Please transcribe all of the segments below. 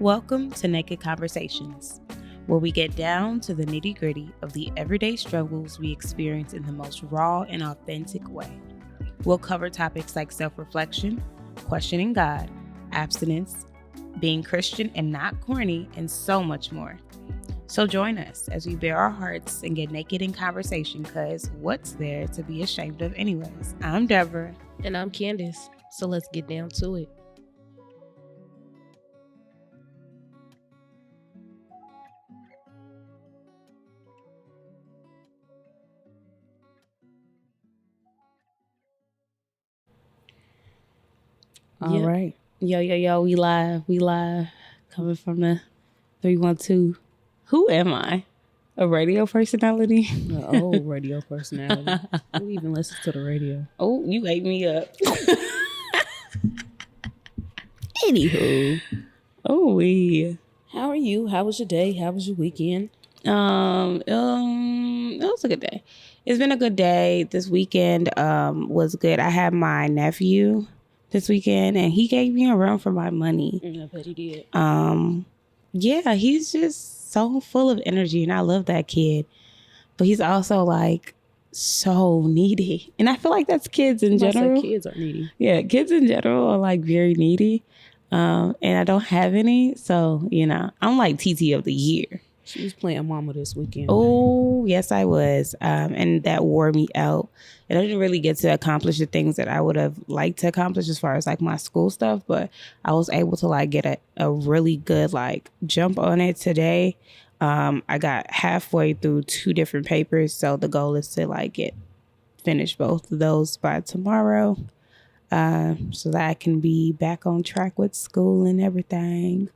Welcome to NKD Conversations, where we get down to the nitty-gritty of the everyday struggles we experience in the most raw and authentic way. We'll cover topics like self-reflection, questioning God, abstinence, being Christian and not corny, and so much more. So join us as we bare our hearts and get naked in conversation, because what's there to be ashamed of anyways? I'm Deborah. And I'm Candace. So let's get down to it. All right. Yo, we live. Coming from the 312. Who am I? A radio personality? Radio personality. Who even listens to the radio? Oh, you ate me up. Anywho. How are you? How was your day? How was your weekend? It was a good day. It's been a good day. This weekend was good. I had my nephew this weekend, and he gave me a run for my money. I bet he did. Yeah, he's just so full of energy, and I love that kid. But he's also like so needy, and I feel like that's kids in general. Kids are needy. Yeah, kids in general are like very needy, and I don't have any, so I'm like TT of the year. She was playing mama this weekend. Oh, yes, I was. And that wore me out. And I didn't really get to accomplish the things that I would have liked to accomplish as far as like my school stuff. But I was able to like get a really good like jump on it today. I got halfway through 2 different papers. So the goal is to like finish both of those by tomorrow. So that I can be back on track with school and everything.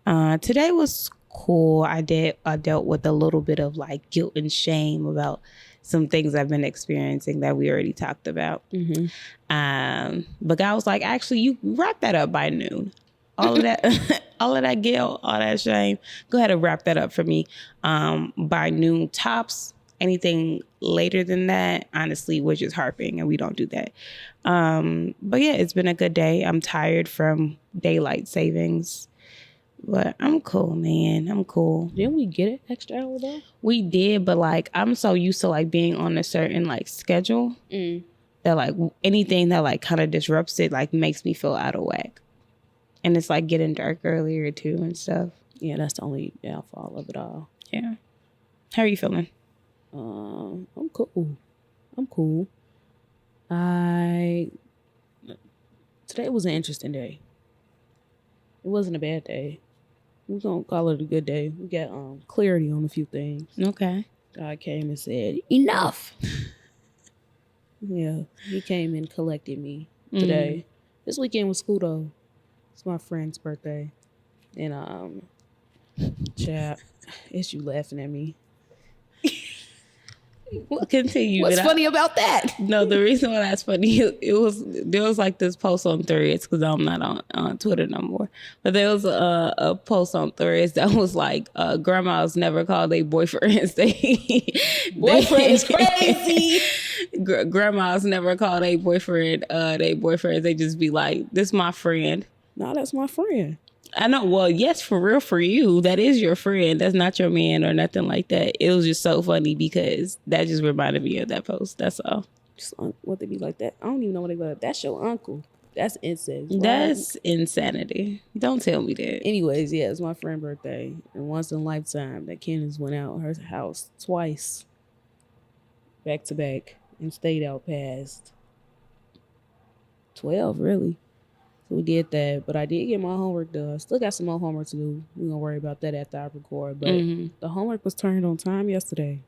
Today was cool. I dealt with a little bit of like guilt and shame about some things I've been experiencing that we already talked about. Mm-hmm. But God was like, actually, you wrap that up by noon. All of that, all of that guilt, all that shame. Go ahead and wrap that up for me by noon tops. Anything later than that, honestly, we're just harping, and we don't do that. But yeah, it's been a good day. I'm tired from daylight savings. But I'm cool, man. I'm cool. Didn't we get an extra hour though? We did, but like I'm so used to like being on a certain like schedule that like anything that like kind of disrupts it like makes me feel out of whack. And it's like getting dark earlier too and stuff. Yeah, that's the only downfall of it all. Yeah. How are you feeling? I'm cool. Today was an interesting day. It wasn't a bad day. We're going to call it a good day. We got clarity on a few things. Okay. God came and said, enough. Yeah, he came and collected me today. This weekend was cool, though. It's my friend's birthday. And, chap, it's you laughing at me. We'll continue. What's funny about that? No, the reason why that's funny, there was like this post on Threads, because I'm not on Twitter no more. But there was a post on Threads that was like, grandmas never call their boyfriends. Boyfriend is crazy. Grandmas never call their boyfriend their boyfriends. They just be like, this my friend. No, that's my friend. I know. Well, yes, for real, for you. That is your friend. That's not your man or nothing like that. It was just so funny because that just reminded me of that post. That's all. Just what they be like that? I don't even know what they be like. That's your uncle. That's incest. That's insanity. Don't tell me that. Anyways, yeah, it's my friend's birthday. And once in a lifetime that Candace went out her house twice, back to back, and stayed out past 12, really. We did that, but I did get my homework done. Still got some more homework to do. We're going to worry about that after I record. But the homework was turned on time yesterday.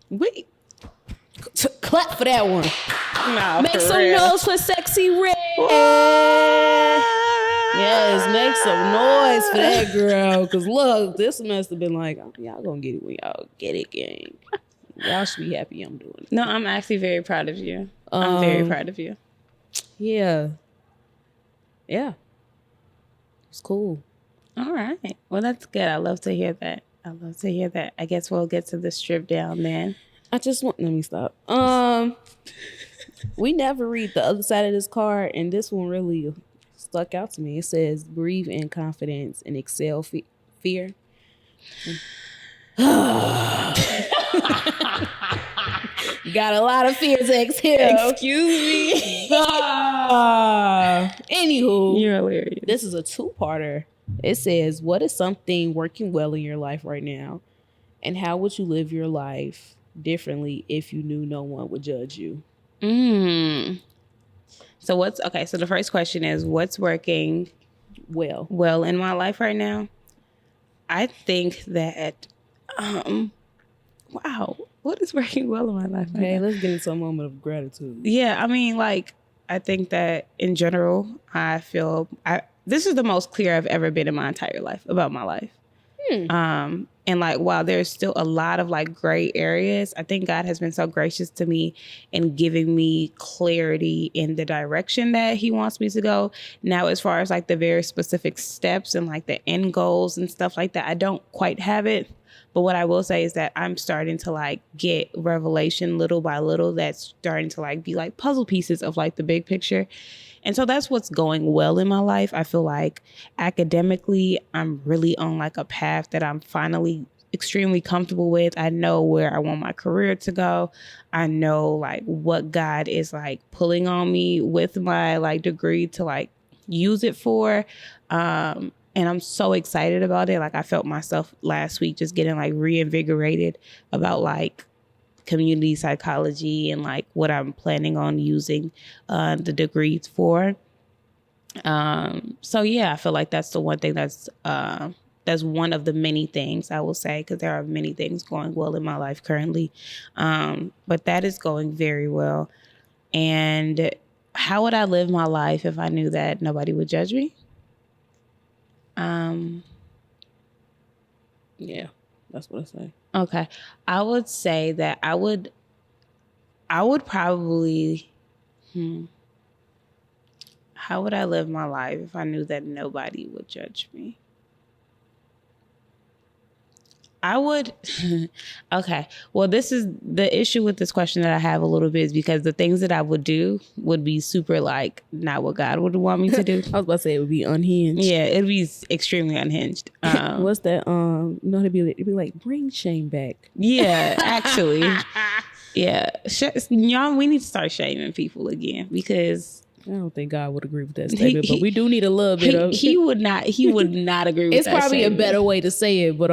Wait. Clap for that one. No, make some noise for Sexy Red. Yes, make some noise for that girl. Because look, this semester been like, oh, y'all going to get it when y'all get it, gang. Y'all should be happy I'm doing it. No, I'm actually very proud of you. I'm very proud of you. Yeah. Yeah. It's cool. All right. Well, that's good. I love to hear that. I guess we'll get to the strip down then. Let me stop. We never read the other side of this card, and this one really stuck out to me. It says, breathe in confidence and excel fear. Got a lot of fear to exhale. Excuse me. Anywho, You're hilarious. this is a two-parter. It says, what is something working well in your life right now? And how would you live your life differently if you knew no one would judge you? So so the first question is, what's working well in my life right now? I think that, wow, what is working well in my life right now? Let's get into a moment of gratitude. Yeah, I mean, like, I think that in general, I feel this is the most clear I've ever been in my entire life about my life. And like, while there's still a lot of like gray areas, I think God has been so gracious to me in giving me clarity in the direction that he wants me to go. Now, as far as like the very specific steps and like the end goals and stuff like that, I don't quite have it. But what I will say is that I'm starting to like get revelation little by little that's starting to like be like puzzle pieces of like the big picture. And so that's what's going well in my life. I feel like academically, I'm really on like a path that I'm finally extremely comfortable with. I know where I want my career to go. I know like what God is like pulling on me with my like degree to like use it for. And I'm so excited about it. Like I felt myself last week just getting like reinvigorated about like community psychology and like what I'm planning on using the degrees for. So yeah, I feel like that's the one thing that's one of the many things I will say, because there are many things going well in my life currently. But that is going very well. And how would I live my life if I knew that nobody would judge me? Yeah, that's what I say. Okay. I would say that I would probably, how would I live my life if I knew that nobody would judge me? I would, okay. Well, this is the issue with this question that I have a little bit, is because the things that I would do would be super like not what God would want me to do. I was about to say it would be unhinged. Yeah, it'd be extremely unhinged. What's that? You know, it'd be like bring shame back. Yeah, actually. Yeah. Y'all, we need to start shaming people again, because I don't think God would agree with that statement, but we do need a little bit of. He would not agree with it's that. It's probably a better way to say it, but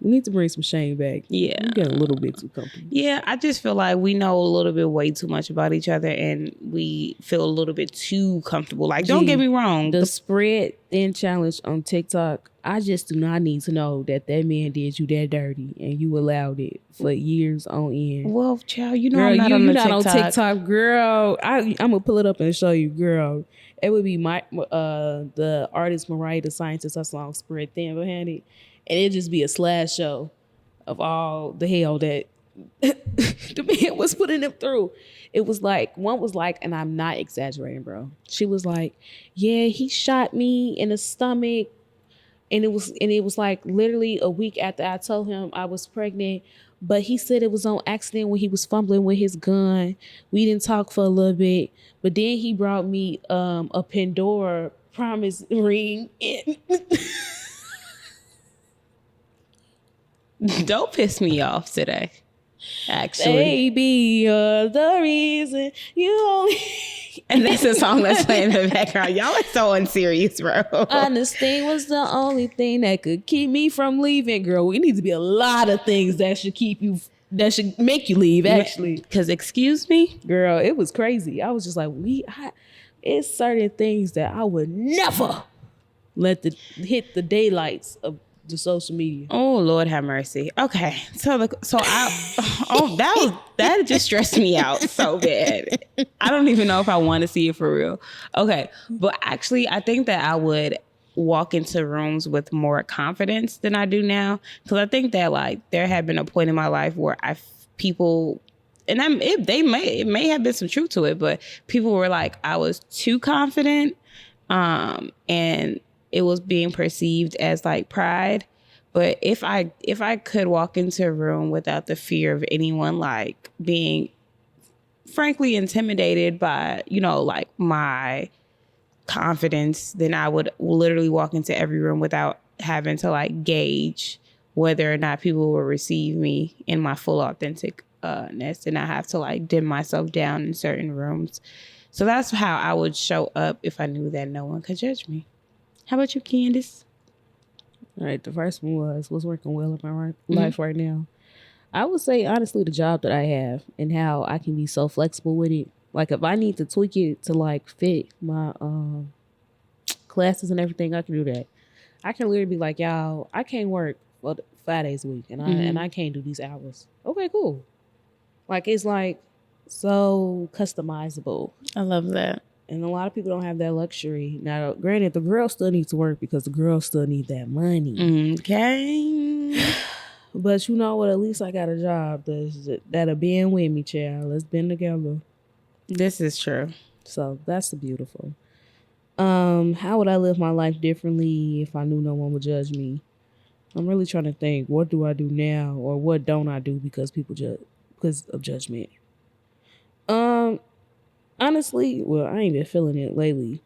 we need to bring some shame back. Yeah. We get a little bit too comfortable. Yeah, I just feel like we know a little bit way too much about each other, and we feel a little bit too comfortable. Like, don't get me wrong. The spread thin challenge on TikTok, I just do not need to know that man did you that dirty and you allowed it for years on end. Well, child, you know, girl, I'm not on you're TikTok. On TikTok, girl. I'm going to pull it up and show you, girl. It would be the artist Mariah the Scientist, her song Spread Thin behind it. And it'd just be a slideshow of all the hell that the man was putting them through. It was like, one was like, and I'm not exaggerating, bro. She was like, yeah, he shot me in the stomach. And it was like literally a week after I told him I was pregnant. But he said it was on accident when he was fumbling with his gun. We didn't talk for a little bit. But then he brought me a Pandora promise ring. Don't piss me off today. Actually, baby, you're the reason you only. And that's a song that's playing in the background. Y'all are so unserious, bro. Honesty was the only thing that could keep me from leaving, girl. We need to be a lot of things that should that should make you leave. Actually, because excuse me, girl, it was crazy. I was just like, it's certain things that I would never let hit the daylights of the social media. Oh, Lord have mercy. Okay. That just stressed me out so bad. I don't even know if I want to see it for real. Okay. But actually, I think that I would walk into rooms with more confidence than I do now. Because I think that like there had been a point in my life where it may have been some truth to it, but people were like, I was too confident. And it was being perceived as like pride. But if I could walk into a room without the fear of anyone like being frankly intimidated by, you know, like my confidence, then I would literally walk into every room without having to like gauge whether or not people will receive me in my full authenticness, and I have to like dim myself down in certain rooms. So that's how I would show up if I knew that no one could judge me. How about you, Candace? All right, the first one was what's working well in my life right now. I would say honestly the job that I have and how I can be so flexible with it. Like if I need to tweak it to like fit my classes and everything, I can do that. I can literally be like, y'all, I can't work 5 days a week and I can't do these hours. Okay, cool. Like it's like so customizable. I love that. And a lot of people don't have that luxury. Now, granted, the girl still needs to work because the girls still need that money. Okay. But you know what? At least I got a job that'll bend with me, child. Let's bend together. This is true. So that's the beautiful. How would I live my life differently if I knew no one would judge me? I'm really trying to think, what do I do now or what don't I do because of judgment? Honestly, well, I ain't been feeling it lately.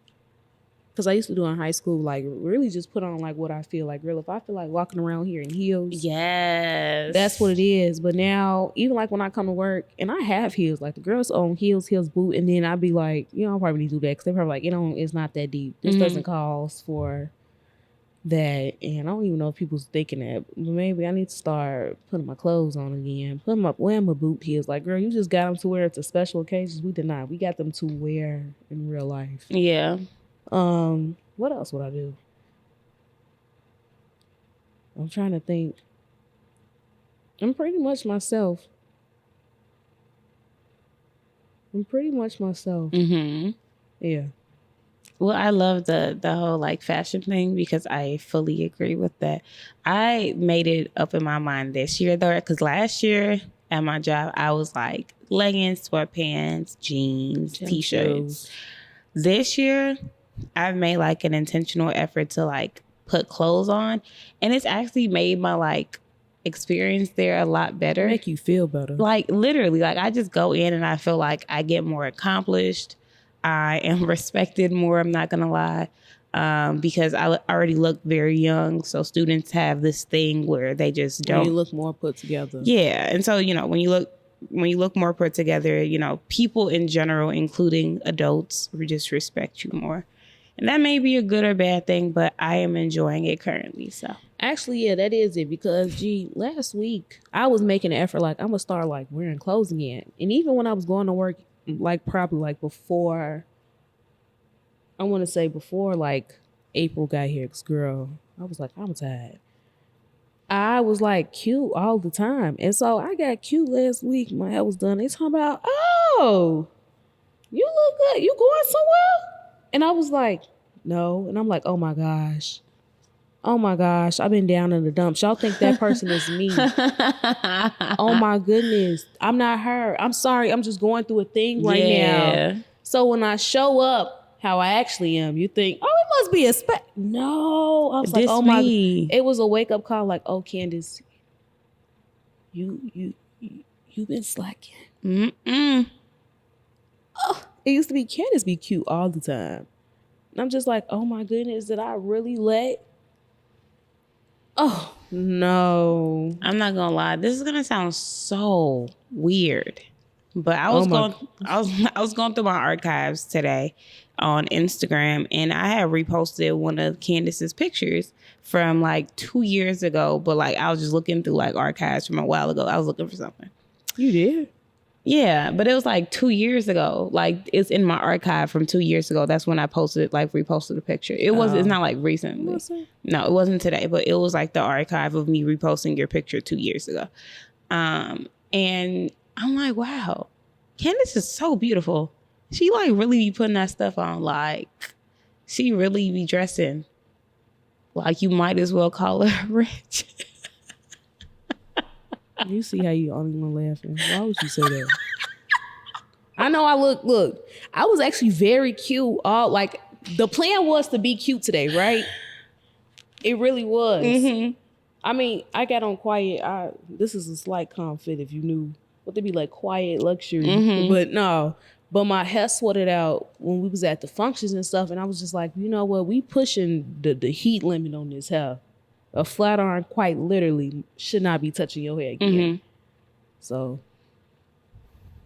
Because I used to do in high school, like, really just put on, like, what I feel like. Girl, if I feel like walking around here in heels. Yes. That's what it is. But now, even, like, when I come to work, and I have heels. Like, the girls own heels, boot. And then I'd be like, you know, I probably need to do that. Because they're probably like, it's not that deep. This doesn't cause for that. And I don't even know if people's thinking that. But maybe I need to start putting my clothes on again. Wearing my boot heels. Like, girl, you just got them to wear to special occasions. We did not. We got them to wear in real life. Yeah. What else would I do? I'm trying to think. I'm pretty much myself. Mm-hmm. Yeah. Well, I love the whole like fashion thing because I fully agree with that. I made it up in my mind this year though, because last year at my job, I was like leggings, sweatpants, jeans, t-shirts. This year, I've made like an intentional effort to like put clothes on, and it's actually made my like experience there a lot better. Make you feel better. Like literally, like I just go in and I feel like I get more accomplished. I am respected more. I'm not gonna lie, because I already look very young. So students have this thing where they just don't. You look more put together. Yeah, and so when you look more put together, people in general, including adults, just respect you more. And that may be a good or bad thing, but I am enjoying it currently. So actually, yeah, that is it. Because last week I was making an effort, like I'm gonna start like wearing clothes again. And even when I was going to work, like probably like before like April got here, 'cause girl, I was like, I'm tired. I was like cute all the time. And so I got cute last week. My hair was done. They talking about, oh, you look good. You going somewhere? And I was like, no. And I'm like, oh my gosh. I've been down in the dumps. Y'all think that person is me. Oh my goodness. I'm not her. I'm sorry. I'm just going through a thing right now. So when I show up how I actually am, you think, oh, it must be a No. I was like, oh my. It was a wake up call like, oh, Candace, you've been slacking. Oh, it used to be Candace be cute all the time. And I'm just like, oh my goodness, did I really let? Oh no. I'm not gonna lie, this is gonna sound so weird, but I was going through my archives today on Instagram, and I had reposted one of Candace's pictures from like 2 years ago, but like I was just looking through like archives from a while ago. I was looking for something. You did? Yeah, but it was like 2 years ago. Like it's in my archive from 2 years ago. That's when I reposted the picture. It's not like recently. No, it wasn't today, but it was like the archive of me reposting your picture 2 years ago. And I'm like, wow, Candace is so beautiful. She like really be putting that stuff on. Like she really be dressing like you might as well call her rich. You see how you only one laughing. Why would you say that? I know I look, I was actually very cute. Like the plan was to be cute today, right? It really was. Mm-hmm. I mean, I got on quiet. This is a slight confit if you knew what they be like quiet luxury. Mm-hmm. But no, But my hair sweated out when we was at the functions and stuff, and I was just like, you know what? We pushing the heat limit on this hair. A flat iron, quite literally, should not be touching your hair again. Mm-hmm. So,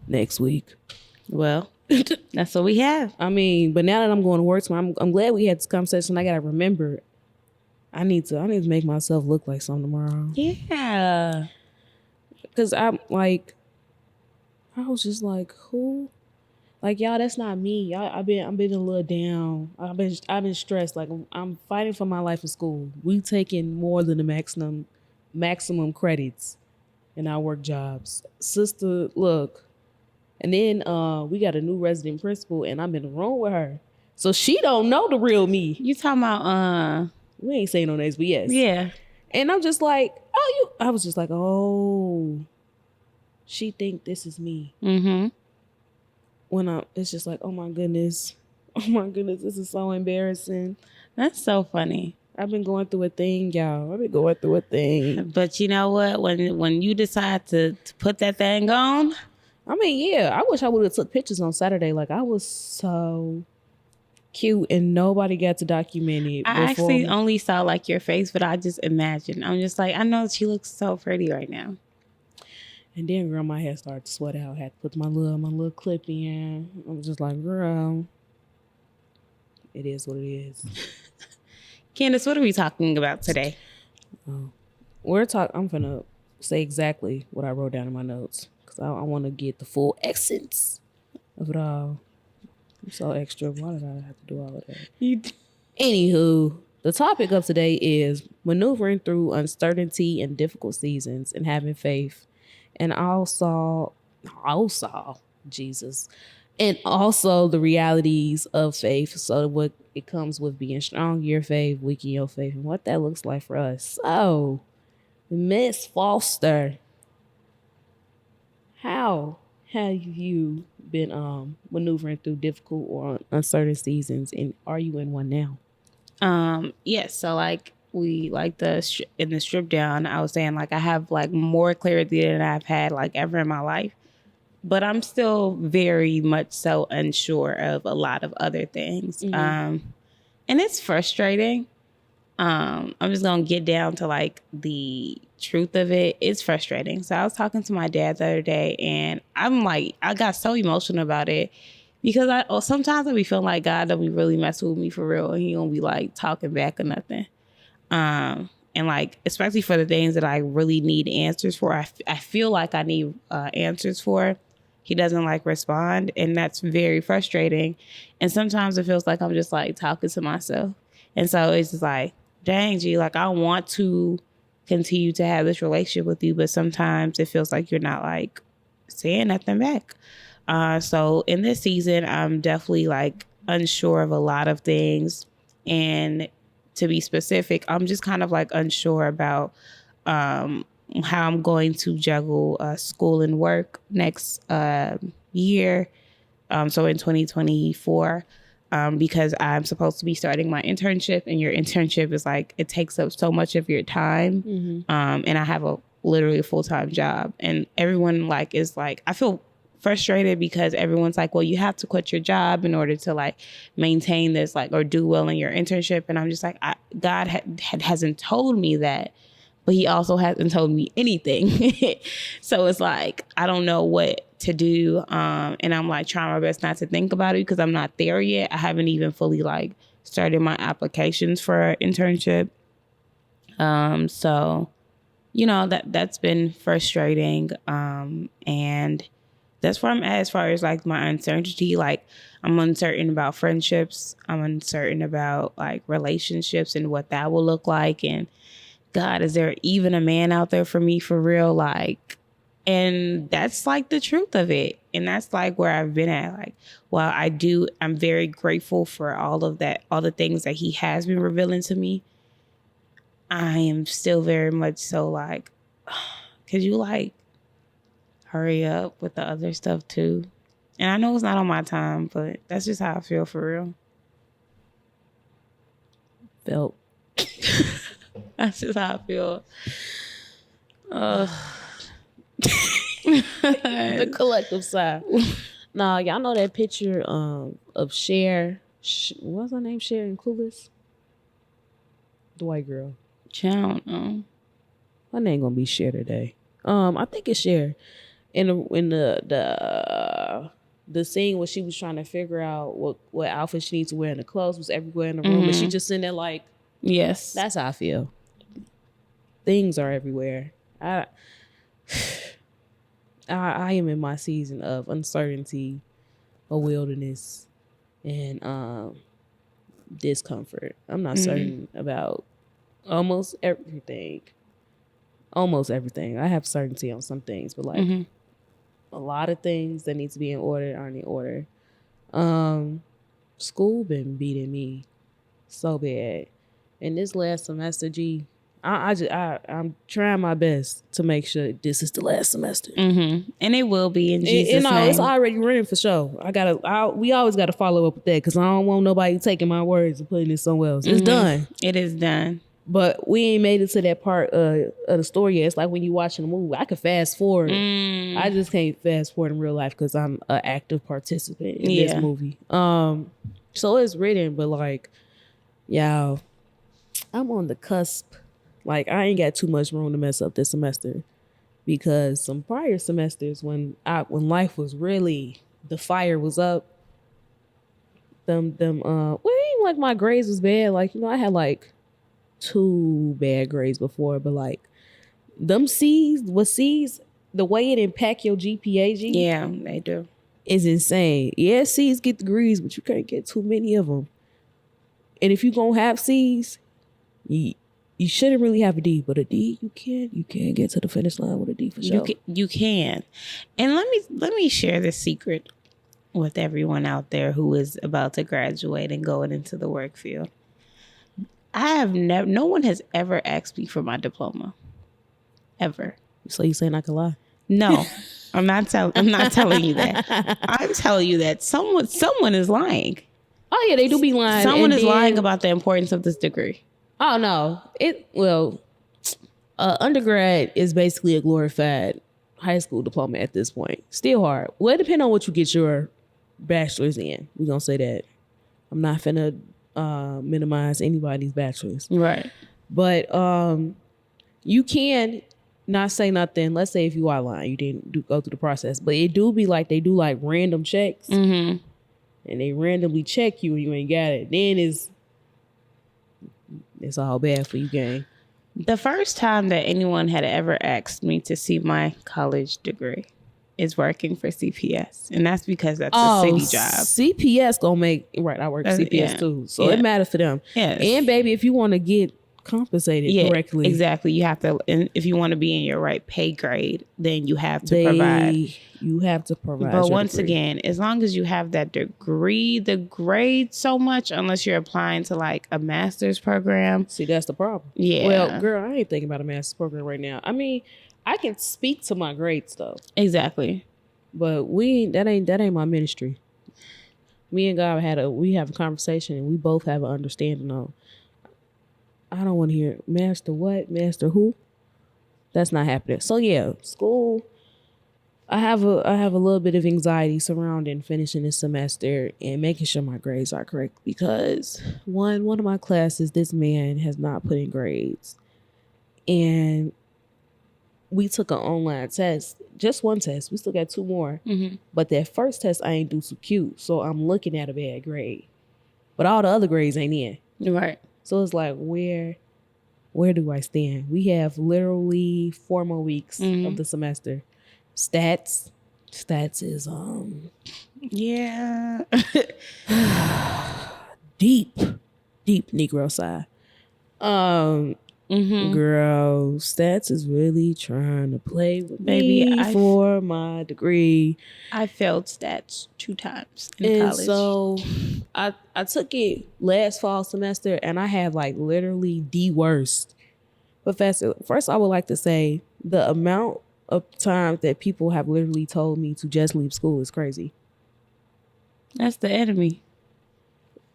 next week. Well, that's what we have. I mean, but now that I'm going to work tomorrow, I'm glad we had this conversation. I gotta remember, I need to make myself look like something tomorrow. Yeah. Because I'm like, I was just like, who? Like, y'all, that's not me. Y'all, I've been a little down. I've been stressed. Like, I'm fighting for my life in school. We taking more than the maximum credits in our work jobs. Sister, look. And then we got a new resident principal, and I'm in the room with her. So she don't know the real me. You talking about we ain't saying no names, but yes. Yeah. And I'm just like, I was just like, oh, she think this is me. Mm-hmm. It's just like, oh my goodness, this is so embarrassing. That's so funny. I've been going through a thing, y'all. I've been going through a thing. But you know what? When you decide to put that thing on, I mean, yeah, I wish I would have took pictures on Saturday. Like, I was so cute and nobody got to document it. I actually only saw like your face, but I just imagined. I'm just like, I know she looks so pretty right now. And then, girl, my hair started to sweat out. I had to put my little clip in. I was just like, girl, it is what it is. Candace, what are we talking about today? I'm finna say exactly what I wrote down in my notes because I want to get the full essence of it all. I'm so extra. Why did I have to do all of that? Anywho, the topic of today is maneuvering through uncertainty and difficult seasons and having faith. And also, Jesus, and also the realities of faith. So what it comes with being strong in your faith, weak in your faith, and what that looks like for us. So, Miss Foster, how have you been maneuvering through difficult or uncertain seasons, and are you in one now? Yes. So like we like in the strip down, I was saying like I have like more clarity than I've had like ever in my life, but I'm still very much so unsure of a lot of other things. Mm-hmm. And it's frustrating. I'm just gonna get down to like the truth of it. It's frustrating. So I was talking to my dad the other day, and I'm like, I got so emotional about it because sometimes I be feeling like God don't be really messing with me for real, and He don't be like talking back or nothing. And like, especially for the things that I really need answers for, I feel like I need answers for. He doesn't like respond, and that's very frustrating. And sometimes it feels like I'm just like talking to myself. And so it's just like, dang, G, like I want to continue to have this relationship with you, but sometimes it feels like you're not like saying nothing back. So in this season, I'm definitely like unsure of a lot of things. And to be specific, I'm just kind of like unsure about how I'm going to juggle school and work next year. So in 2024, because I'm supposed to be starting my internship, and your internship is like, it takes up so much of your time. Mm-hmm. And I have literally a full-time job, and everyone like is like, I feel frustrated because everyone's like, well, you have to quit your job in order to like maintain this, like, or do well in your internship. And I'm just like, God hasn't told me that, but He also hasn't told me anything. So it's like, I don't know what to do. And I'm like trying my best not to think about it because I'm not there yet. I haven't even fully like started my applications for internship. So, you know, that's been frustrating. And that's where I'm at as far as like my uncertainty. Like I'm uncertain about friendships. I'm uncertain about like relationships and what that will look like. And God, is there even a man out there for me for real? Like, and that's like the truth of it. And that's like where I've been at. Like, while I'm very grateful for all of that, all the things that He has been revealing to me. I am still very much so like, could you like hurry up with the other stuff too? And I know it's not on my time, but that's just how I feel for real. Felt. That's just how I feel. The collective sigh. Nah, y'all know that picture of Cher. What's her name? Cher and Clueless. The white girl. Child, no. Her name gonna be Cher today. I think it's Cher. In the scene where she was trying to figure out what outfit she needs to wear, and the clothes was everywhere in the room, and she just sitting there like, yes, that's how I feel. Things are everywhere. I am in my season of uncertainty, a wilderness, and discomfort. I'm not certain about almost everything. Almost everything. I have certainty on some things, but like a lot of things that need to be in order aren't in order. School been beating me so bad. And this last semester, I'm trying my best to make sure this is the last semester. And it will be in Jesus' name. It's already written for sure. We always gotta follow up with that because I don't want nobody taking my words and putting it somewhere else. It's done. It is done. But we ain't made it to that part of the story yet. It's like when you watching a movie. I can fast forward. I just can't fast forward in real life because I'm an active participant in this movie. So it's written, but like, y'all, I'm on the cusp. Like, I ain't got too much room to mess up this semester because some prior semesters when life was really, the fire was up, well, even like my grades was bad. Like, I had like 2 bad grades before, but like them C's, the way it impact your GPA, yeah, they do, is insane. Yeah, C's get degrees, but you can't get too many of them. And if you gonna have C's, you shouldn't really have a D, but a D you can get to the finish line with a D for sure. You can. And let me share this secret with everyone out there who is about to graduate and going into the work field. No one has ever asked me for my diploma. Ever. So you saying I can lie? No. I'm not telling you that. I'm telling you that someone is lying. Oh yeah, they do be lying. Someone is lying about the importance of this degree. Oh no. Undergrad is basically a glorified high school diploma at this point. Still hard. Well, it depends on what you get your bachelor's in. We're gonna say that. I'm not finna minimize anybody's bachelor's. Right. But you can not say nothing. Let's say if you are lying, you didn't go through the process. But it do be like they do like random checks. And they randomly check you and you ain't got it. Then it's all bad for you, gang. The first time that anyone had ever asked me to see my college degree is working for CPS. And that's because that's a city job. CPS gonna make, right, I work CPS too. So it matters for them. Yes. And baby, if you want to get compensated correctly. Exactly. You have to, and if you want to be in your right pay grade, then you have to provide. You have to provide. But once again, as long as you have that degree, the grade so much, unless you're applying to like a master's program. See, that's the problem. Yeah. Well, girl, I ain't thinking about a master's program right now. I mean, I can speak to my grades though. Exactly. But that ain't my ministry. Me and God we have a conversation and we both have an understanding on. I don't want to hear master what, master who. That's not happening. So yeah, school. I have a little bit of anxiety surrounding finishing this semester and making sure my grades are correct because one of my classes, this man has not put in grades, and we took an online test, just one test. We still got 2 more, but that first test I ain't do so cute, so I'm looking at a bad grade, but all the other grades ain't in. Right. So it's like, where do I stand? We have literally 4 more weeks of the semester. Stats is yeah. deep Negro side. Girl, stats is really trying to play with me for my degree. I failed stats 2 times in college. So I took it last fall semester and I have like literally the worst professor. First, I would like to say the amount of times that people have literally told me to just leave school is crazy. That's the enemy.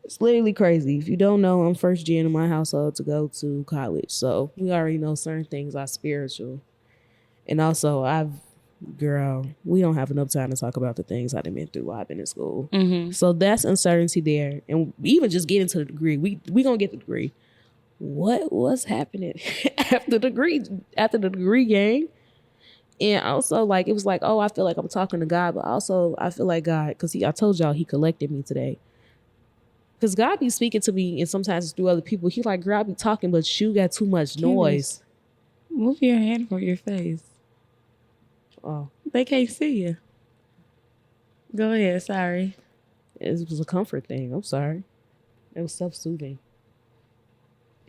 It's literally crazy. If you don't know, I'm first gen in my household to go to college. So we already know certain things are spiritual. And also I've girl, we don't have enough time to talk about the things I've been through while I've been in school. So that's uncertainty there. And even just getting to the degree, we gonna get the degree. What was happening after the degree gang? And also, like, it was like, oh, I feel like I'm talking to God, but also I feel like God, because I told y'all he collected me today. Because God be speaking to me, and sometimes it's through other people. He like, girl, I be talking, but you got too much noise. Move your hand from your face. Oh, they can't see you. Go ahead. Sorry. It was a comfort thing. I'm sorry. It was self-soothing.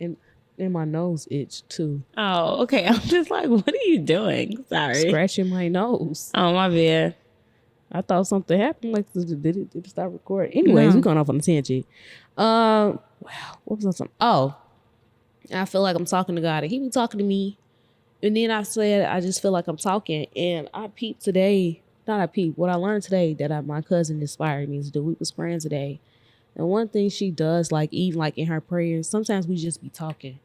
And my nose itched too. Oh, okay. I'm just like, what are you doing? Sorry. Scratching my nose. Oh, my bad. I thought something happened. Like, did it stop recording? Anyways, we going off on a tangent. Wow, what was I saying? Oh, I feel like I'm talking to God, and he be talking to me. And then I said, I just feel like I'm talking. And I peeped today. What I learned today that my cousin inspired me to do. We was praying today. And one thing she does, like, even like in her prayers, sometimes we just be talking.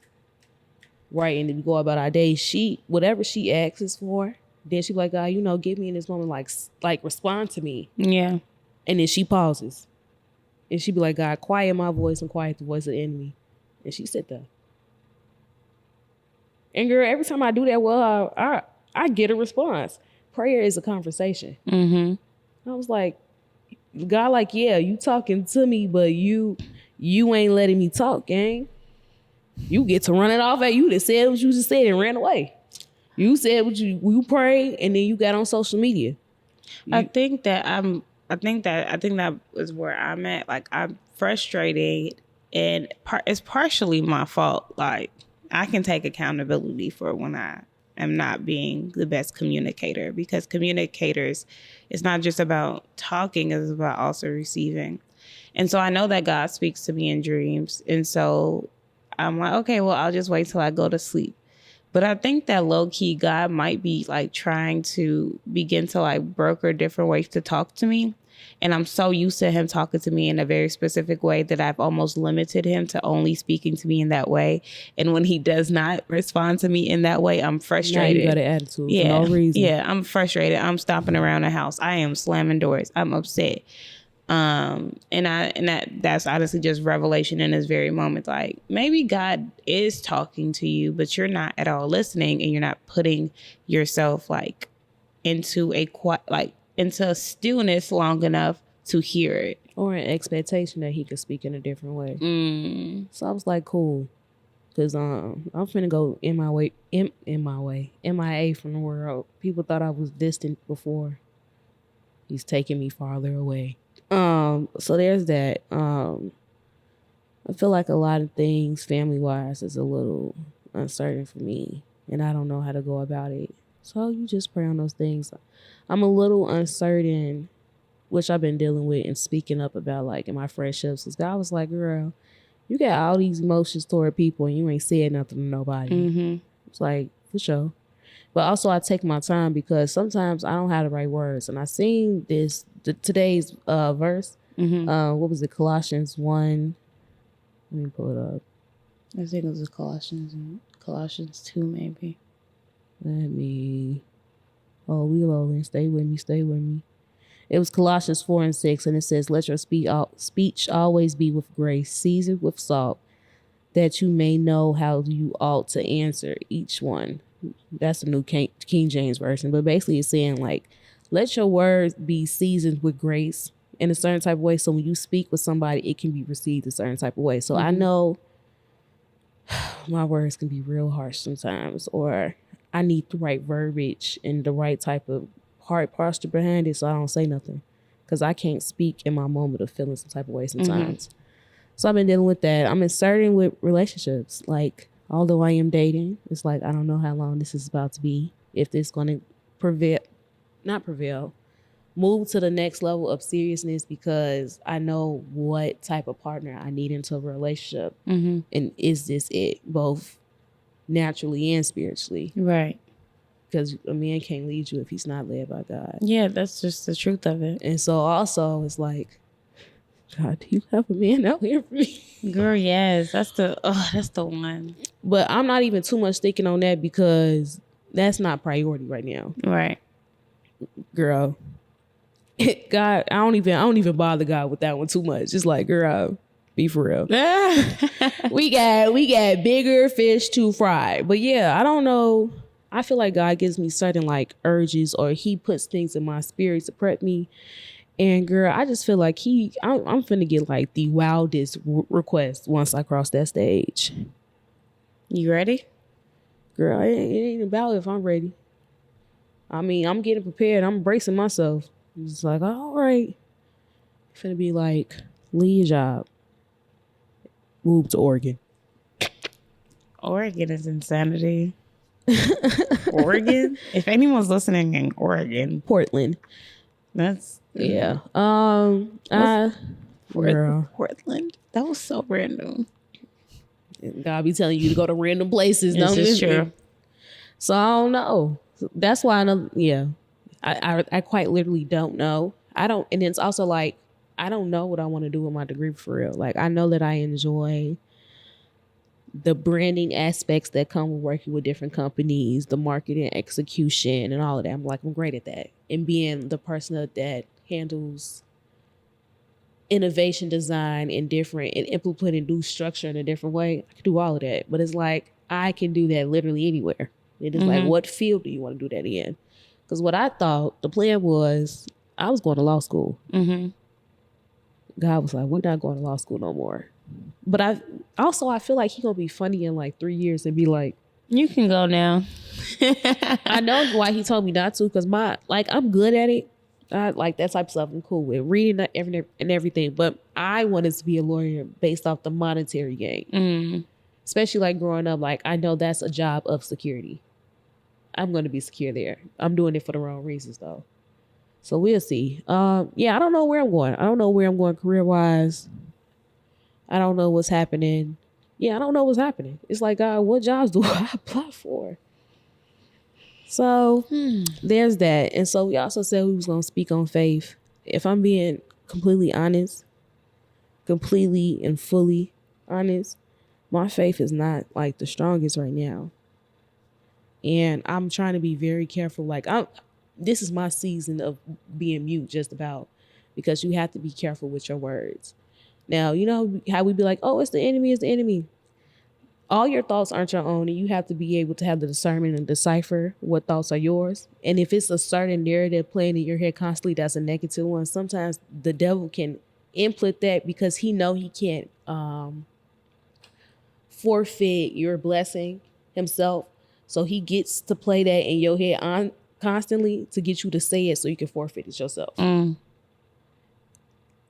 Right, and then we go about our day. Whatever she asks for, then she be like, God, get me in this moment, like respond to me. Yeah. And then she pauses. And she be like, God, quiet my voice and quiet the voice of the enemy. And she said that. And girl, every time I do that, well, I get a response. Prayer is a conversation. I was like, God, like, yeah, you talking to me, but you ain't letting me talk, gang. You get to run it off at you that said what you just said and ran away. You said what you prayed, and then you got on social media. I think that is where I'm at. Like, I'm frustrated, and it's partially my fault. Like, I can take accountability for when I am not being the best communicator, because communicators, it's not just about talking, it's about also receiving. And so I know that God speaks to me in dreams, and so I'm like, okay, well, I'll just wait till I go to sleep. But I think that low key God might be like trying to begin to like broker different ways to talk to me. And I'm so used to him talking to me in a very specific way that I've almost limited him to only speaking to me in that way. And when he does not respond to me in that way, I'm frustrated. Now you got an attitude for no reason. Yeah, I'm frustrated. I'm stomping around the house. I am slamming doors. I'm upset. That's honestly just revelation in this very moment. Like, maybe God is talking to you, but you're not at all listening, and you're not putting yourself like into into stillness long enough to hear it, or an expectation that he could speak in a different way. So I was like, cool, because I'm finna go MIA from the world. People thought I was distant before. He's taking me farther away. So there's that. I feel like a lot of things family wise is a little uncertain for me, and I don't know how to go about it. So you just pray on those things. I'm a little uncertain, which I've been dealing with and speaking up about, like, in my friendships. Because God was like, girl, you got all these emotions toward people and you ain't said nothing to nobody. It's like, for sure. But also I take my time, because sometimes I don't have the right words. And I seen today's verse. What was it? Colossians 1. Let me pull it up. I think it was Colossians 2 maybe. We loading. Stay with me. It was Colossians 4:6, and it says, let your speech always be with grace, seasoned with salt, that you may know how you ought to answer each one. That's the new King James Version. But basically it's saying, like, let your words be seasoned with grace in a certain type of way. So when you speak with somebody, it can be received a certain type of way. So I know my words can be real harsh sometimes, or I need the right verbiage and the right type of heart posture behind it, so I don't say nothing, because I can't speak in my moment of feeling some type of way sometimes. So I've been dealing with that. I'm uncertain with relationships. Like, although I am dating, it's like, I don't know how long this is about to be, if this is going to move to the next level of seriousness, because I know what type of partner I need into a relationship. And is this it, both naturally and spiritually? Right. Because a man can't lead you if he's not led by God. Yeah, that's just the truth of it. And so also it's like, God, do you have a man out here for me? Girl, yes. That's the one. But I'm not even too much thinking on that, because that's not priority right now. Right. Girl. God, I don't even bother God with that one too much. It's like, girl, be for real. we got bigger fish to fry. But yeah, I don't know. I feel like God gives me certain like urges, or he puts things in my spirit to prep me. And girl, I just feel like I'm finna get like the wildest request once I cross that stage. You ready? Girl, it ain't about if I'm ready. I mean, I'm getting prepared. I'm bracing myself. It's like, all right. Finna be like, leave your job. Move to Oregon. Oregon is insanity. Oregon? If anyone's listening in Oregon. Portland. That's... Yeah. Girl. Portland? That was so random. God be telling you to go to random places. This is true. So I don't know. That's why I quite literally don't know. And it's also like, I don't know what I want to do with my degree for real. Like, I know that I enjoy the branding aspects that come with working with different companies, the marketing execution and all of that. I'm great at that. And being the person that handles innovation design and implementing new structure in a different way. I can do all of that. But it's like, I can do that literally anywhere. It is like, what field do you want to do that in? Because what I thought the plan was, I was going to law school. Mm-hmm. God was like, we're not going to law school no more. But I feel like he's going to be funny in like 3 years and be like, you can go now. I know why he told me not to, because I'm good at it. I like that type of stuff. I'm cool with reading and everything. But I wanted to be a lawyer based off the monetary gain. Mm. Especially like growing up, like I know that's a job of security. I'm going to be secure there. I'm doing it for the wrong reasons though. So we'll see. Yeah, I don't know where I'm going. I don't know where I'm going career-wise. I don't know what's happening. Yeah, I don't know what's happening. It's like, God, what jobs do I apply for? So there's that. And so we also said we was going to speak on faith. If I'm being completely honest, completely and fully honest, my faith is not like the strongest right now. And I'm trying to be very careful. Like this is my season of being mute just about, because you have to be careful with your words. Now, you know how we be like, oh, it's the enemy. All your thoughts aren't your own, and you have to be able to have the discernment and decipher what thoughts are yours. And if it's a certain narrative playing in your head constantly that's a negative one, sometimes the devil can input that because he know he can't forfeit your blessing himself. So he gets to play that in your head on constantly to get you to say it so you can forfeit it yourself. Mm.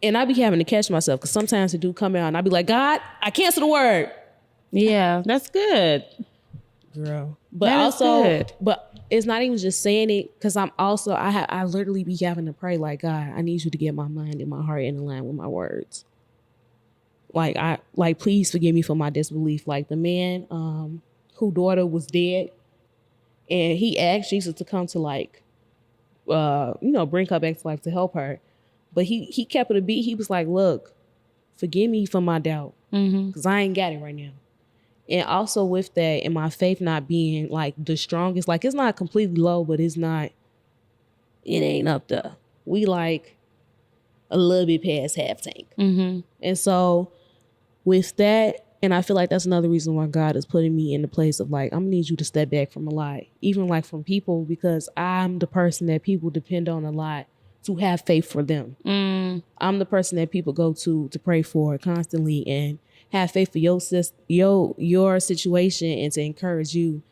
And I be having to catch myself because sometimes it do come out and I be like, God, I cancel the word. Yeah, that's good. Girl. But also, but it's not even just saying it, because I literally be having to pray like, God, I need you to get my mind and my heart in line with my words. Like, please forgive me for my disbelief. Like the man whose daughter was dead, and he asked Jesus to come to bring her back to life to help her. But he kept it a beat. He was like, look, forgive me for my doubt, because I ain't got it right now. And also with that, and my faith not being like the strongest, like it's not completely low, but it ain't up there. We like a little bit past half tank. Mm-hmm. And so with that, and I feel like that's another reason why God is putting me in the place of like, I'm gonna need you to step back from a lot, even like from people, because I'm the person that people depend on a lot to have faith for them. Mm. I'm the person that people go to pray for constantly and have faith for your situation and to encourage you.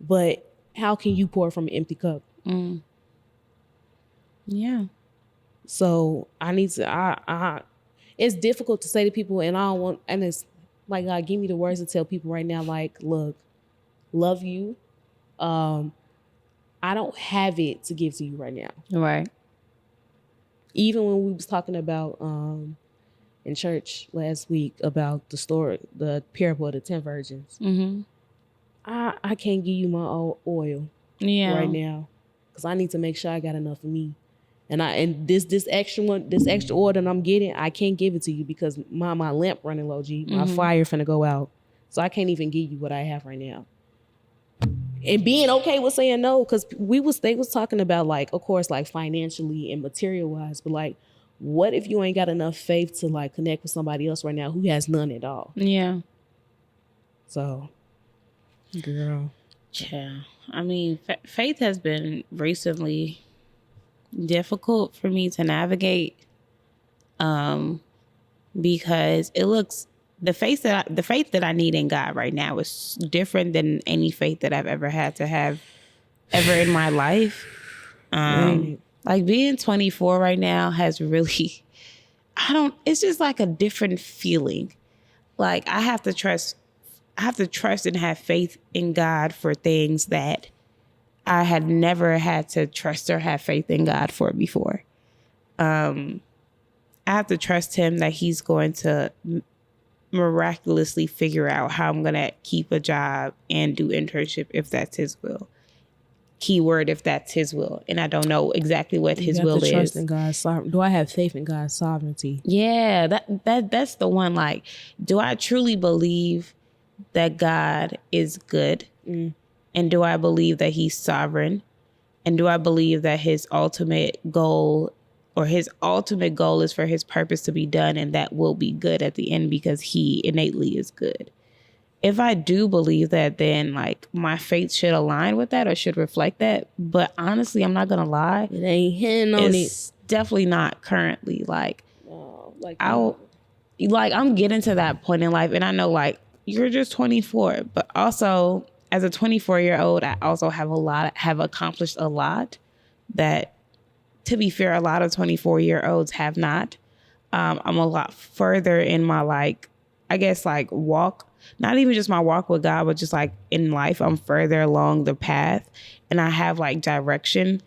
But how can you pour from an empty cup? Mm. Yeah. So I need to, it's difficult to say to people, and and it's like, God, give me the words to tell people right now, like, look, love you. I don't have it to give to you right now. Right. Even when we was talking about, in church last week about the parable of the 10 virgins. Mm-hmm. I can't give you my oil right now, because I need to make sure I got enough for me. And this extra oil that I'm getting, I can't give it to you because my lamp running low, G. My fire finna go out. So I can't even give you what I have right now. And being okay with saying no, because they was talking about like, of course, like financially and material wise, but like, what if you ain't got enough faith to like connect with somebody else right now who has none at all? Yeah. So, girl. Yeah. I mean, faith has been recently difficult for me to navigate, because it looks the faith that I need in God right now is different than any faith that I've ever had to have ever in my life. Like being 24 right now has really, it's just like a different feeling. Like I have to trust and have faith in God for things that I had never had to trust or have faith in God for before. I have to trust him that he's going to miraculously figure out how I'm going to keep a job and do internship if that's his will. Keyword, if that's his will. And I don't know exactly what his will is. Trust in God's sovereignty. Do I have faith in God's sovereignty? Yeah, that's the one. Like, do I truly believe that God is good? And do I believe that he's sovereign? And do I believe that his ultimate goal is for his purpose to be done, and that will be good at the end because he innately is good? If I do believe that, then like my faith should align with that or should reflect that. But honestly, I'm not gonna lie, it ain't hitting on it's definitely not currently. Like, I'm getting to that point in life, and I know like you're just 24, but also as a 24-year-old, I also have accomplished a lot that, to be fair, a lot of 24-year-olds have not. I'm a lot further in my walk, not even just my walk with God, but just like in life, I'm further along the path and I have like direction.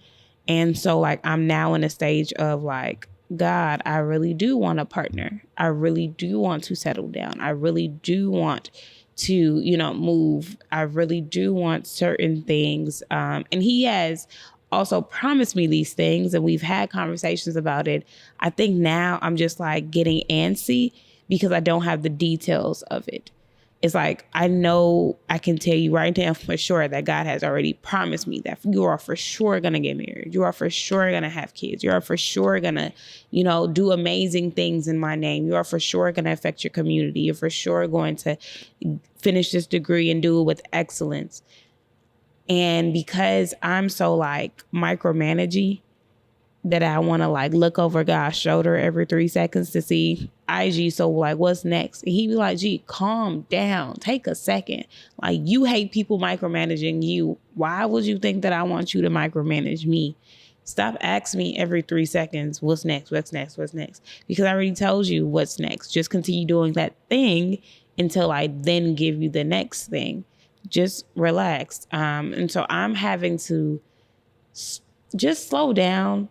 And so like, I'm now in a stage of like, God, I really do want a partner. I really do want to settle down. I really do want to, move. I really do want certain things. And he has also promised me these things and we've had conversations about it. I think now I'm just like getting antsy because I don't have the details of it. It's like, I know I can tell you right now for sure that God has already promised me that you are for sure going to get married. You are for sure going to have kids. You are for sure going to, do amazing things in my name. You are for sure going to affect your community. You're for sure going to finish this degree and do it with excellence. And because I'm so like micromanaging, that I want to like look over God's shoulder every 3 seconds to see IG. So like, what's next? And he be like, gee, calm down. Take a second. Like, you hate people micromanaging you. Why would you think that I want you to micromanage me? Stop asking me every 3 seconds, what's next? What's next? What's next? Because I already told you what's next. Just continue doing that thing until I then give you the next thing. Just relax. And so I'm having to just slow down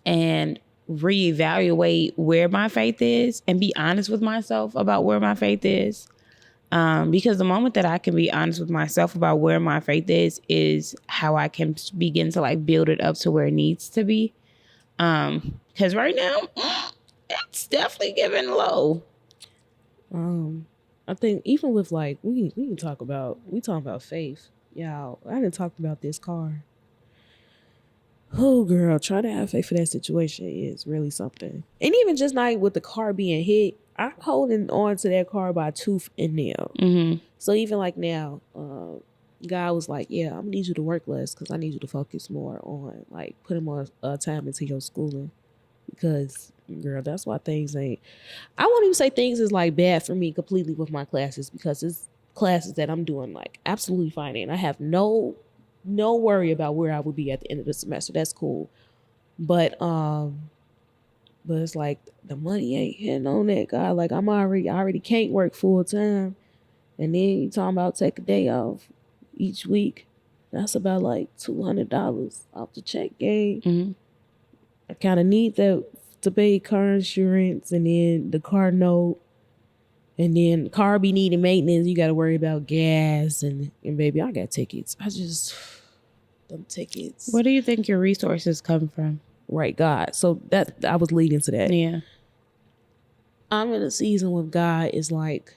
and reevaluate where my faith is and be honest with myself about where my faith is. Because the moment that I can be honest with myself about where my faith is how I can begin to like build it up to where it needs to be. Because right now, it's definitely giving low. I think even with like, we talk about faith. Y'all, I didn't talk about this car. Oh, girl, trying to have faith for that situation is really something. And even just not with the car being hit, I'm holding on to that car by tooth and nail. Mm-hmm. So even like now, God was like, yeah, I'm gonna need you to work less because I need you to focus more on like putting more time into your schooling. Because, girl, that's why things ain't... I won't even say things is like bad for me completely with my classes because it's classes that I'm doing like absolutely fine in. I have no worry about where I would be at the end of the semester. That's cool. But it's like the money ain't hitting on that, God. Like I already can't work full time. And then you talking about take a day off each week. That's about like $200 off the check game. Mm-hmm. I kind of need that to pay car insurance and then the car note. And then the car be needing maintenance. You got to worry about gas. And baby, I got tickets. Them tickets. Where do you think your resources come from? Right, God. So that I was leading to that. Yeah. I'm in a season with God is like,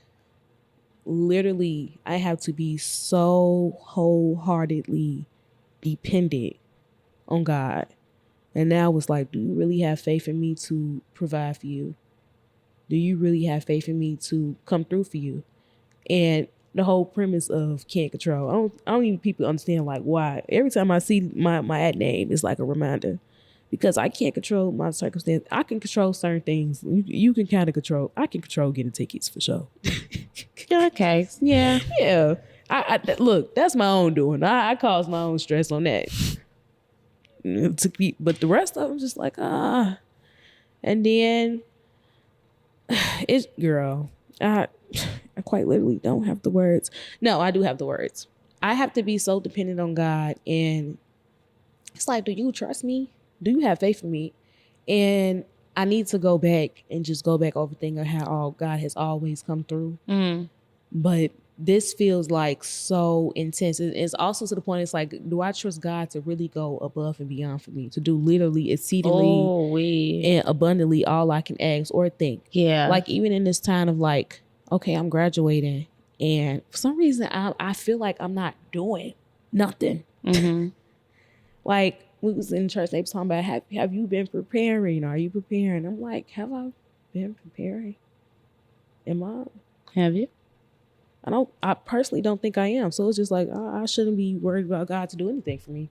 literally, I have to be so wholeheartedly dependent on God. And now it's like, do you really have faith in me to provide for you? Do you really have faith in me to come through for you? And the whole premise of can't control. I don't even people understand like why. Every time I see my ad name, it's like a reminder. Because I can't control my circumstance. I can control certain things. You can kind of control. I can control getting tickets for sure. Okay. Yeah. Yeah. Look, that's my own doing. I cause my own stress on that. But the rest of them just like, And then it's girl. I quite literally don't have the words. No, I do have the words. I have to be so dependent on God, and it's like, do you trust me? Do you have faith in me? And I need to go back and just go back over thinking how God has always come through. But this feels like so intense. It's also to the point, it's like, do I trust God to really go above and beyond for me, to do literally exceedingly and abundantly all I can ask or think? Yeah. Like even in this time of like, okay, I'm graduating, and for some reason I feel like I'm not doing nothing. Like we was in church, they was talking about, have you been preparing? Are you preparing? I'm like, have I been preparing? Am I? Have you? I personally don't think I am. So it's just like, I shouldn't be worried about God to do anything for me.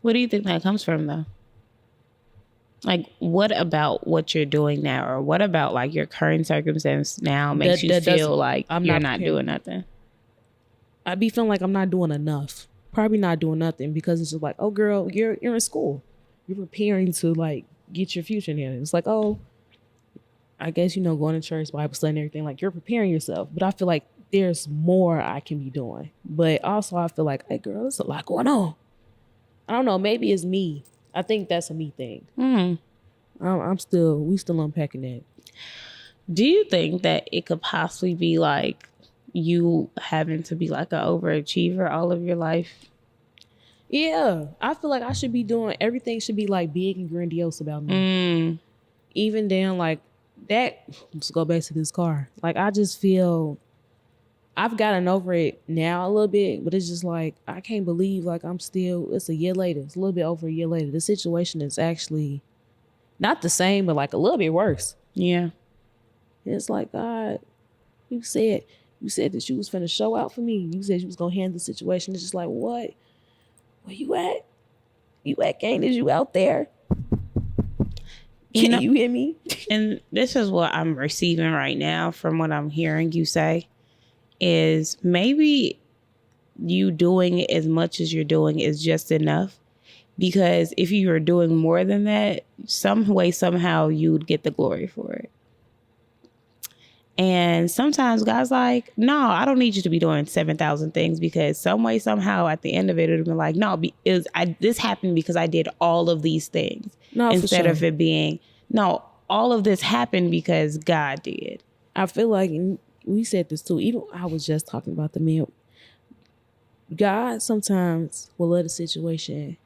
What do you think that comes from though? Like, what about what you're doing now, or what about like your current circumstance now makes you feel like you're not doing nothing? I be feeling like I'm not doing enough. Probably not doing nothing, because it's just like, oh girl, you're in school. You're preparing to like get your future in here. It's like, oh, I guess, going to church, Bible study and everything, like you're preparing yourself. But I feel like there's more I can be doing. But also I feel like, hey girl, there's a lot going on. I don't know, maybe it's me. I think that's a me thing. We still unpacking that. Do you think that it could possibly be like you having to be like an overachiever all of your life? Yeah, I feel like I should be doing, everything should be like big and grandiose about me. Even down like that, let's go back to this car. Like I just feel I've gotten over it now a little bit, but it's just like, I can't believe like it's a year later. It's a little bit over a year later. The situation is actually not the same, but like a little bit worse. Yeah. It's like, God, you said that you was finna show out for me. You said you was gonna handle the situation. It's just like, what? Where you at? You at gang? Is you out there? Can you hear me? And this is what I'm receiving right now from what I'm hearing you say, is maybe you doing as much as you're doing is just enough. Because if you were doing more than that, some way, somehow you'd get the glory for it. And sometimes God's like, no, I don't need you to be doing 7,000 things, because some way, somehow at the end of it, it'll be like, no, this happened because I did all of these things. No, instead of it being, no, all of this happened because God did. I feel like, and we said this too, even I was just talking about the man. God sometimes will let a situation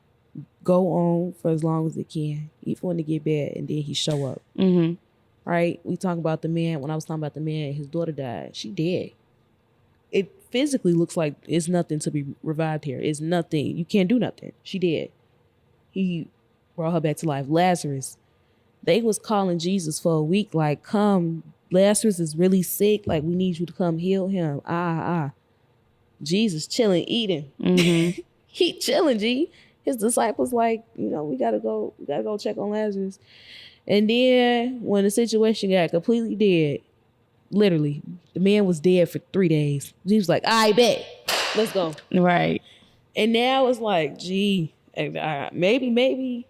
go on for as long as it can, even when it get bad, and then he show up. Right? We talk about the man. When I was talking about the man, his daughter died. She dead. It physically looks like it's nothing to be revived here. It's nothing. You can't do nothing. She dead. He brought her back to life. Lazarus, they was calling Jesus for a week, like, come, Lazarus is really sick. Like, we need you to come heal him. Jesus chilling, eating. He chilling, G. His disciples like, we gotta go check on Lazarus. And then when the situation got completely dead, literally, the man was dead for 3 days. He was like, I bet. Let's go. Right. And now it's like, gee, maybe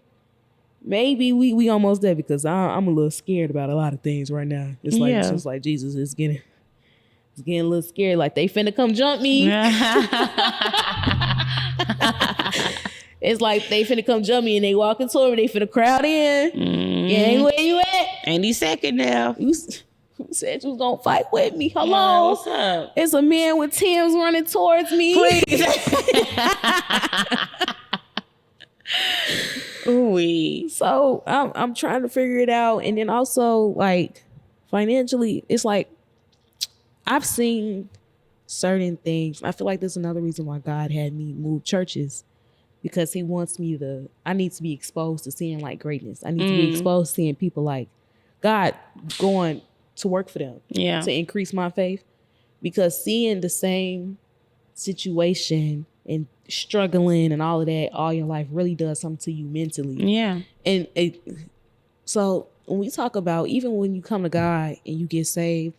we almost there, because I'm a little scared about a lot of things right now. It's like, It's just like Jesus is getting a little scared. Like they finna come jump me. It's like they finna come jump me, and they walking toward me. They finna crowd in. Gang, where you at? Any second now. You said you was gonna fight with me. Hello. What's up? It's a man with Tim's running towards me. Please. Ooh-wee. So I'm trying to figure it out, and then also like financially, it's like I've seen certain things. I feel like there's another reason why God had me move churches, because he wants me to, I need to be exposed to seeing like greatness. I need to be exposed to seeing people like God going to work for them to increase my faith, because seeing the same situation and struggling and all of that all your life really does something to you mentally. Yeah. And so when we talk about, even when you come to God and you get saved,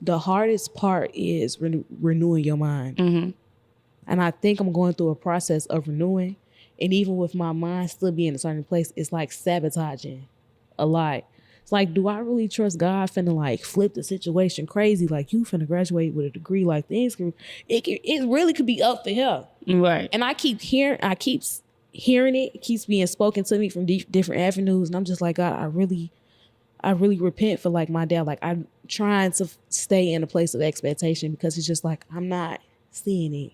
the hardest part is renewing your mind. And I think I'm going through a process of renewing. And even with my mind still being in a certain place, it's like sabotaging a lot. It's like, do I really trust God finna like flip the situation crazy? Like, you finna graduate with a degree, like things can, it really could be up to him. Right. And I keep hearing it. It keeps being spoken to me from different avenues. And I'm just like, God, I really repent for like my dad. Like, I'm trying to stay in a place of expectation, because it's just like, I'm not seeing it.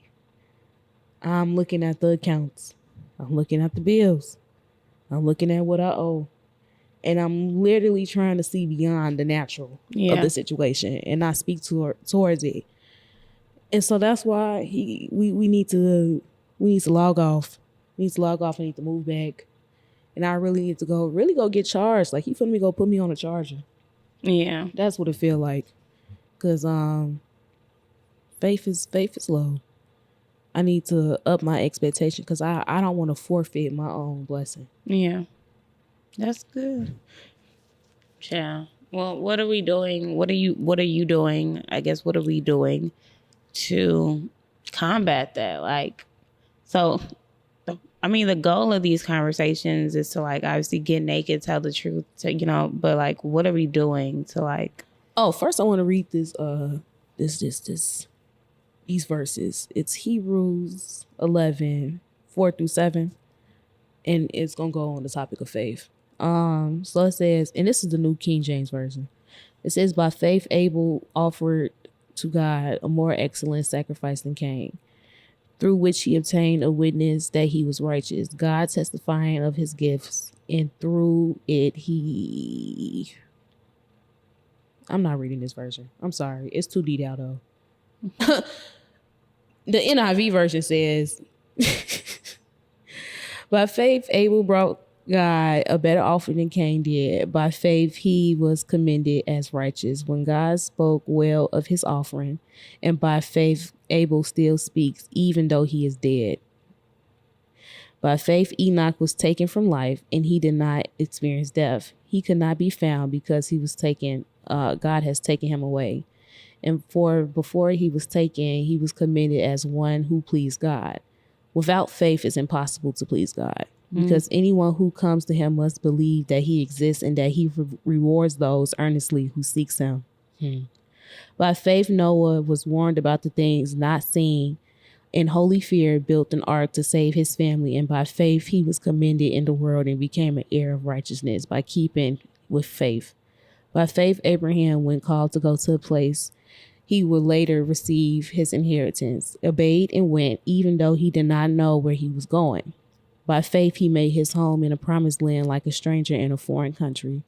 I'm looking at the accounts. I'm looking at the bills. I'm looking at what I owe. And I'm literally trying to see beyond the natural of the situation and not speak towards it. And so that's why we need to log off. We need to log off. I need to move back. And I really need to go get charged. Like, he finna me go put me on a charger. Yeah. That's what it feel like. Cause faith is low. I need to up my expectation, because I don't want to forfeit my own blessing. Yeah. That's good. Yeah. Well, what are we doing? What are you doing? I guess, what are we doing to combat that? Like, so, I mean, the goal of these conversations is to like obviously get naked, tell the truth, to, but like, what are we doing to like? Oh, first I want to read these verses. It's Hebrews 11:4-7, and it's gonna go on the topic of faith. So it says, and this is the New King James Version. It says, by faith Abel offered to God a more excellent sacrifice than Cain, through which he obtained a witness that he was righteous, God testifying of his gifts, and through it I'm not reading this version. I'm sorry. It's too detailed though. The NIV version says, by faith Abel brought God a better offering than Cain did. By faith he was commended as righteous when God spoke well of his offering. And by faith Abel still speaks, even though he is dead. By faith Enoch was taken from life, and he did not experience death. He could not be found, because he was taken, God has taken him away. And before he was taken, he was commended as one who pleased God. Without faith, it's impossible to please God, because anyone who comes to him must believe that he exists and that he rewards those earnestly who seeks him. By faith, Noah was warned about the things not seen, in holy fear built an ark to save his family. And by faith, he was commended in the world and became an heir of righteousness by keeping with faith. By faith, Abraham, when called to go to a place he would later receive his inheritance, obeyed and went, even though he did not know where he was going. By faith, he made his home in a promised land like a stranger in a foreign country.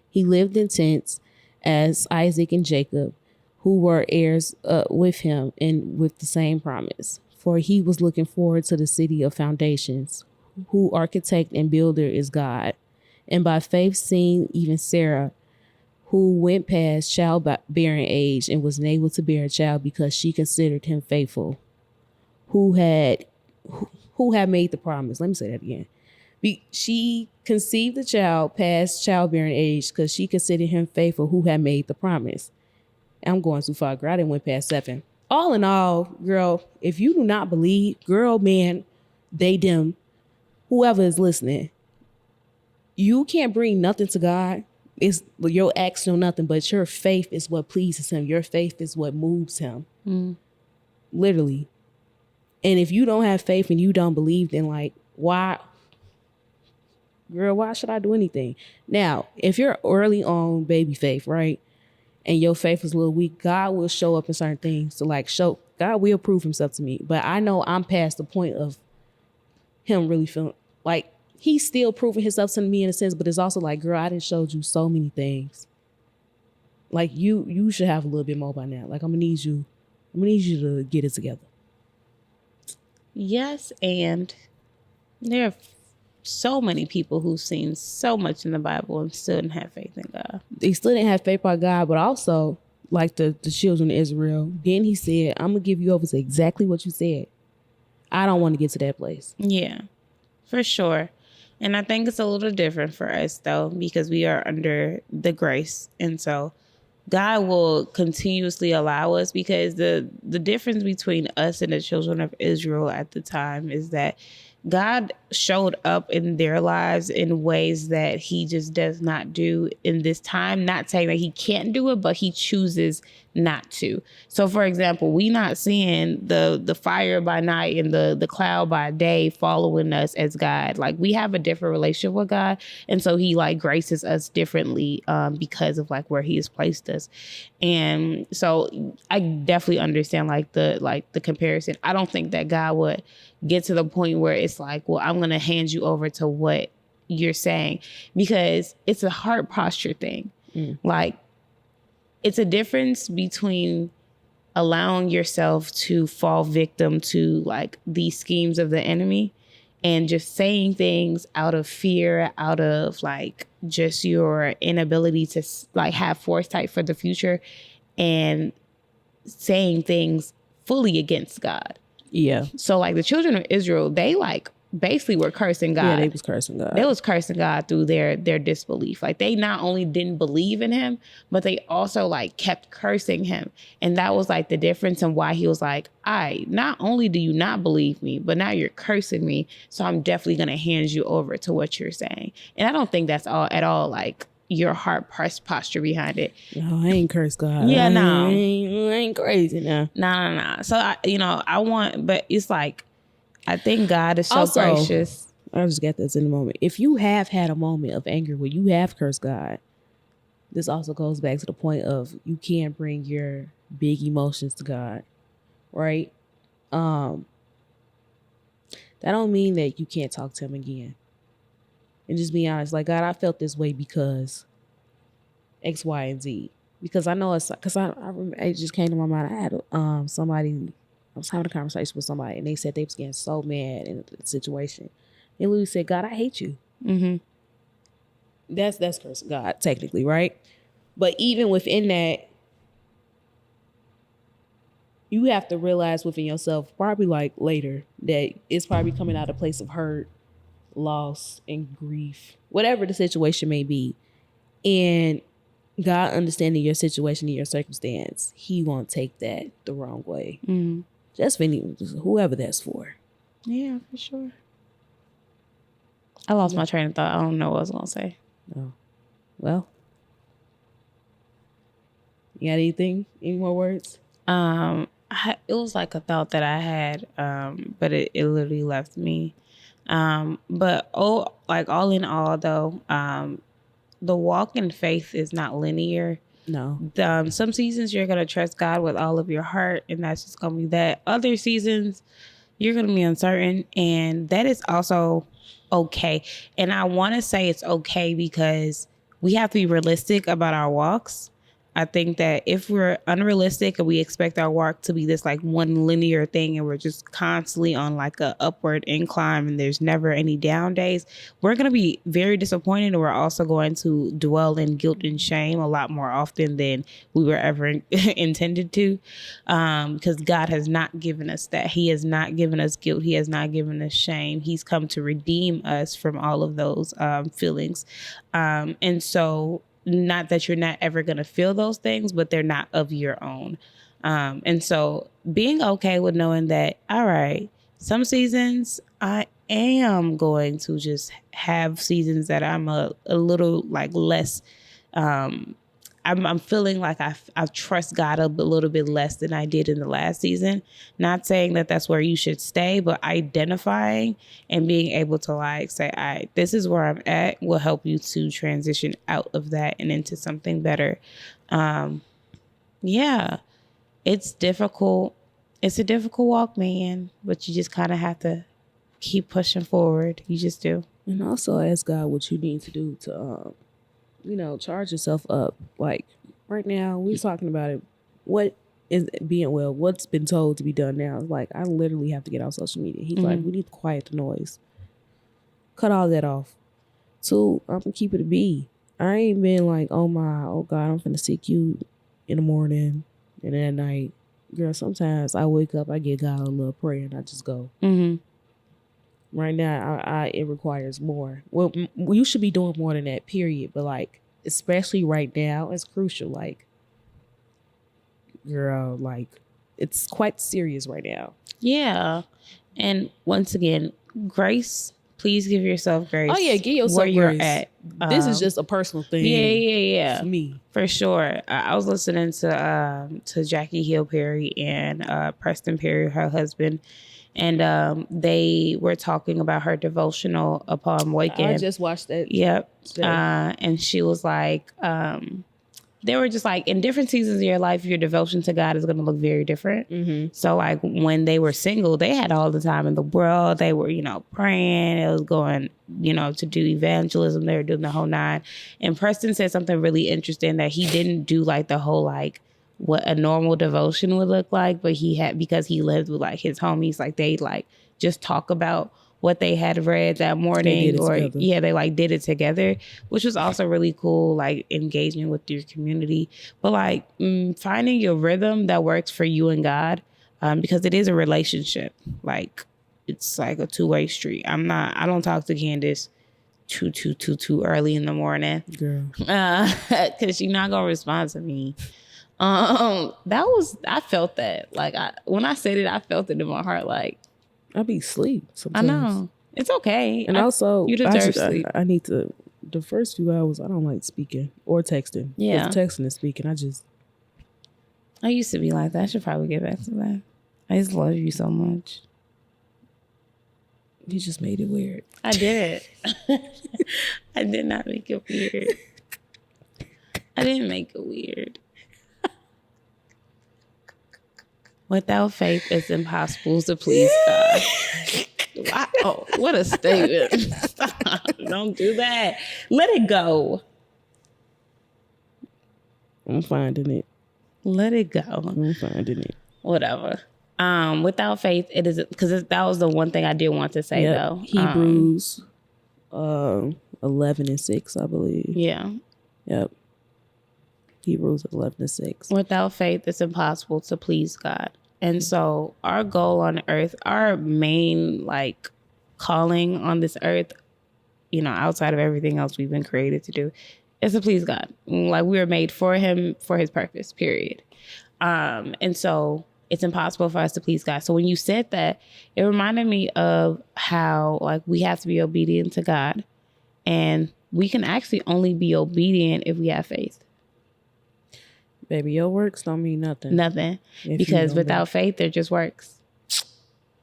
He lived in tents as Isaac and Jacob, who were heirs with him and with the same promise. For he was looking forward to the city of foundations, whose architect and builder is God. And by faith, seeing even Sarah, who went past childbearing age and was unable to bear a child because she considered him faithful, who had made the promise. Let me say that again. She conceived the child past childbearing age because she considered him faithful, who had made the promise. I'm going too far, girl. I didn't went past 7. All in all, girl, if you do not believe, girl, man, they, them, whoever is listening, you can't bring nothing to God. It's your acts know nothing, but your faith is what pleases him. Your faith is what moves him. Literally. And if you don't have faith and you don't believe, then like, why, girl, why should I do anything? Now, if you're early on baby faith, right, and your faith is a little weak, God will show up in certain things to like show, God will prove himself to me. But I know I'm past the point of him really feeling like he's still proving himself to me in a sense, but it's also like, girl, I done showed you so many things. Like you should have a little bit more by now. Like I'm gonna need you to get it together. Yes, and there are so many people who've seen so much in the Bible and still didn't have faith in God. They still didn't have faith by God, but also like the children of Israel. Then he said, I'm gonna give you over to exactly what you said. I don't want to get to that place. Yeah, for sure. And I think it's a little different for us though, because we are under the grace. And so God will continuously allow us, because the difference between us and the children of Israel at the time is that God showed up in their lives in ways that he just does not do in this time. Not saying that he can't do it, but he chooses not to. So for example, we not seeing the fire by night and the cloud by day following us as God. Like we have a different relationship with God. And so he like graces us differently because of like where he has placed us. And so I definitely understand like the comparison. I don't think that God would get to the point where it's like, well, I'm going to hand you over to what you're saying, because it's a heart posture thing. Like it's a difference between allowing yourself to fall victim to like these schemes of the enemy and just saying things out of fear, out of like just your inability to like have foresight for the future, and saying things fully against God. Yeah. So like the children of Israel, they like basically were cursing God. Yeah, they was cursing God. They was cursing God through their disbelief. Like they not only didn't believe in him, but they also like kept cursing him. And that was like the difference in why he was like, not only do you not believe me, but now you're cursing me. So I'm definitely going to hand you over to what you're saying. And I don't think that's all at all like your heart posture behind it. No, I ain't cursed God. Yeah, no. I ain't crazy now. No. So but it's like, I think God is so Also, gracious. I'll just get this in a moment. If you have had a moment of anger where you have cursed God, this also goes back to the point of you can't bring your big emotions to God, right? That don't mean that you can't talk to him again. And just be honest, like, God, I felt this way because X, Y, and Z. Because I know it's because I remember it just came to my mind. I had somebody, I was having a conversation with somebody, and they said they was getting so mad in the situation. And Louis said, God, I hate you. Mm-hmm. That's cursing God, technically, right? But even within that, you have to realize within yourself, probably like later, that it's probably coming out of a place of hurt, loss, and grief, whatever the situation may be. And God understanding your situation and your circumstance, he won't take that the wrong way. Mm-hmm. Just for whoever that's for. Yeah, for sure. I lost my train of thought. I don't know what I was going to say. Oh. Well. You got anything? Any more words? It was like a thought that I had, but it literally left me. But all in all, though, the walk in faith is not linear. No. Some seasons you're going to trust God with all of your heart, and that's just going to be that. Other seasons you're going to be uncertain, and that is also okay. And I want to say it's okay because we have to be realistic about our walks. I think that if we're unrealistic and we expect our walk to be this like one linear thing and we're just constantly on like a upward incline and there's never any down days, we're going to be very disappointed, and we're also going to dwell in guilt and shame a lot more often than we were ever intended to, because God has not given us that. He has not given us guilt. He has not given us shame. He's come to redeem us from all of those feelings. And so not that you're not ever going to feel those things, but they're not of your own. And so being okay with knowing that, all right, some seasons I am going to just have seasons that I'm a little like less, I'm feeling like I trust God a little bit less than I did in the last season. Not saying that that's where you should stay, but identifying and being able to like say, all right, this is where I'm at will help you to transition out of that and into something better. Yeah, it's difficult. It's a difficult walk, man, but you just kind of have to keep pushing forward. You just do. And also ask God what you need to do to, charge yourself up. Like, right now, we're talking about it. What is being well? What's been told to be done now? Like, I literally have to get off social media. He's like, we need to quiet the noise. Cut all that off. 2, I'm gonna keep it a B. I ain't been like, oh God, I'm finna seek you in the morning and at night. Girl, sometimes I wake up, I give God a little prayer and I just go. Right now, it requires more. Well, you should be doing more than that, period. But like, especially right now, it's crucial. Like, girl, like, it's quite serious right now. Yeah. And once again, grace. Please give yourself grace. Oh yeah, give yourself where you're grace. at. This is just a personal thing. Yeah. For me, for sure. I was listening to Jackie Hill Perry and Preston Perry, her husband, and they were talking about her devotional upon waking. I just watched that. Yep. And she was like, they were just like, in different seasons of your life, your devotion to God is going to look very different. So like when they were single, they had all the time in the world. They were, praying. It was going, to do evangelism. They were doing the whole 9. And Preston said something really interesting, that he didn't do like the whole, like what a normal devotion would look like, but he had, because he lived with like his homies, like they like just talk about what they had read that morning, or they like did it together, which was also really cool, like engaging with your community. But like finding your rhythm that works for you and God, because it is a relationship. Like it's like a 2-way street. I don't talk to Candace too early in the morning, girl, because she's not gonna respond to me. I felt that, like when I said it, I felt it in my heart, like I be asleep sometimes. I know. It's okay. And also, you deserve sleep. I need to, the first few hours, I don't like speaking or texting. Yeah. Texting and speaking, I used to be like that. I should probably get back to that. I just love you so much. You just made it weird. I did. I did not make it weird. I didn't make it weird. Without faith, it's impossible to please God. Wow, what a statement. Stop. Don't do that. Let it go. I'm finding it. Let it go. I'm finding it. Whatever. Without faith, it is, because that was the one thing I did want to say, though. Hebrews 11:6, I believe. Yeah. Yep. Hebrews 11:6. Without faith, it's impossible to please God. And so our goal on earth, our main like calling on this earth, outside of everything else we've been created to do, is to please God. Like we were made for him, for his purpose, period. And so it's impossible for us to please God. So when you said that, it reminded me of how like we have to be obedient to God, and we can actually only be obedient if we have faith. Baby, your works don't mean nothing. Nothing. Because without faith, they're just works.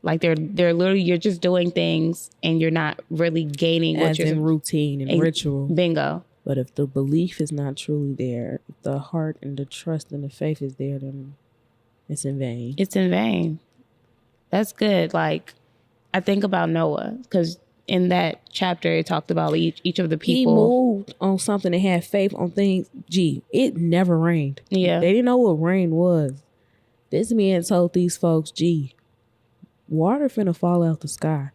Like they're literally, you're just doing things and you're not really gaining what you're in routine and ritual. Bingo. But if the belief is not truly there, if the heart and the trust and the faith is there, then it's in vain. It's in vain. That's good. Like I think about Noah, because in that chapter, it talked about each of the people. He moved on something and had faith on things. It never rained. Yeah. They didn't know what rain was. This man told these folks, water finna fall out the sky.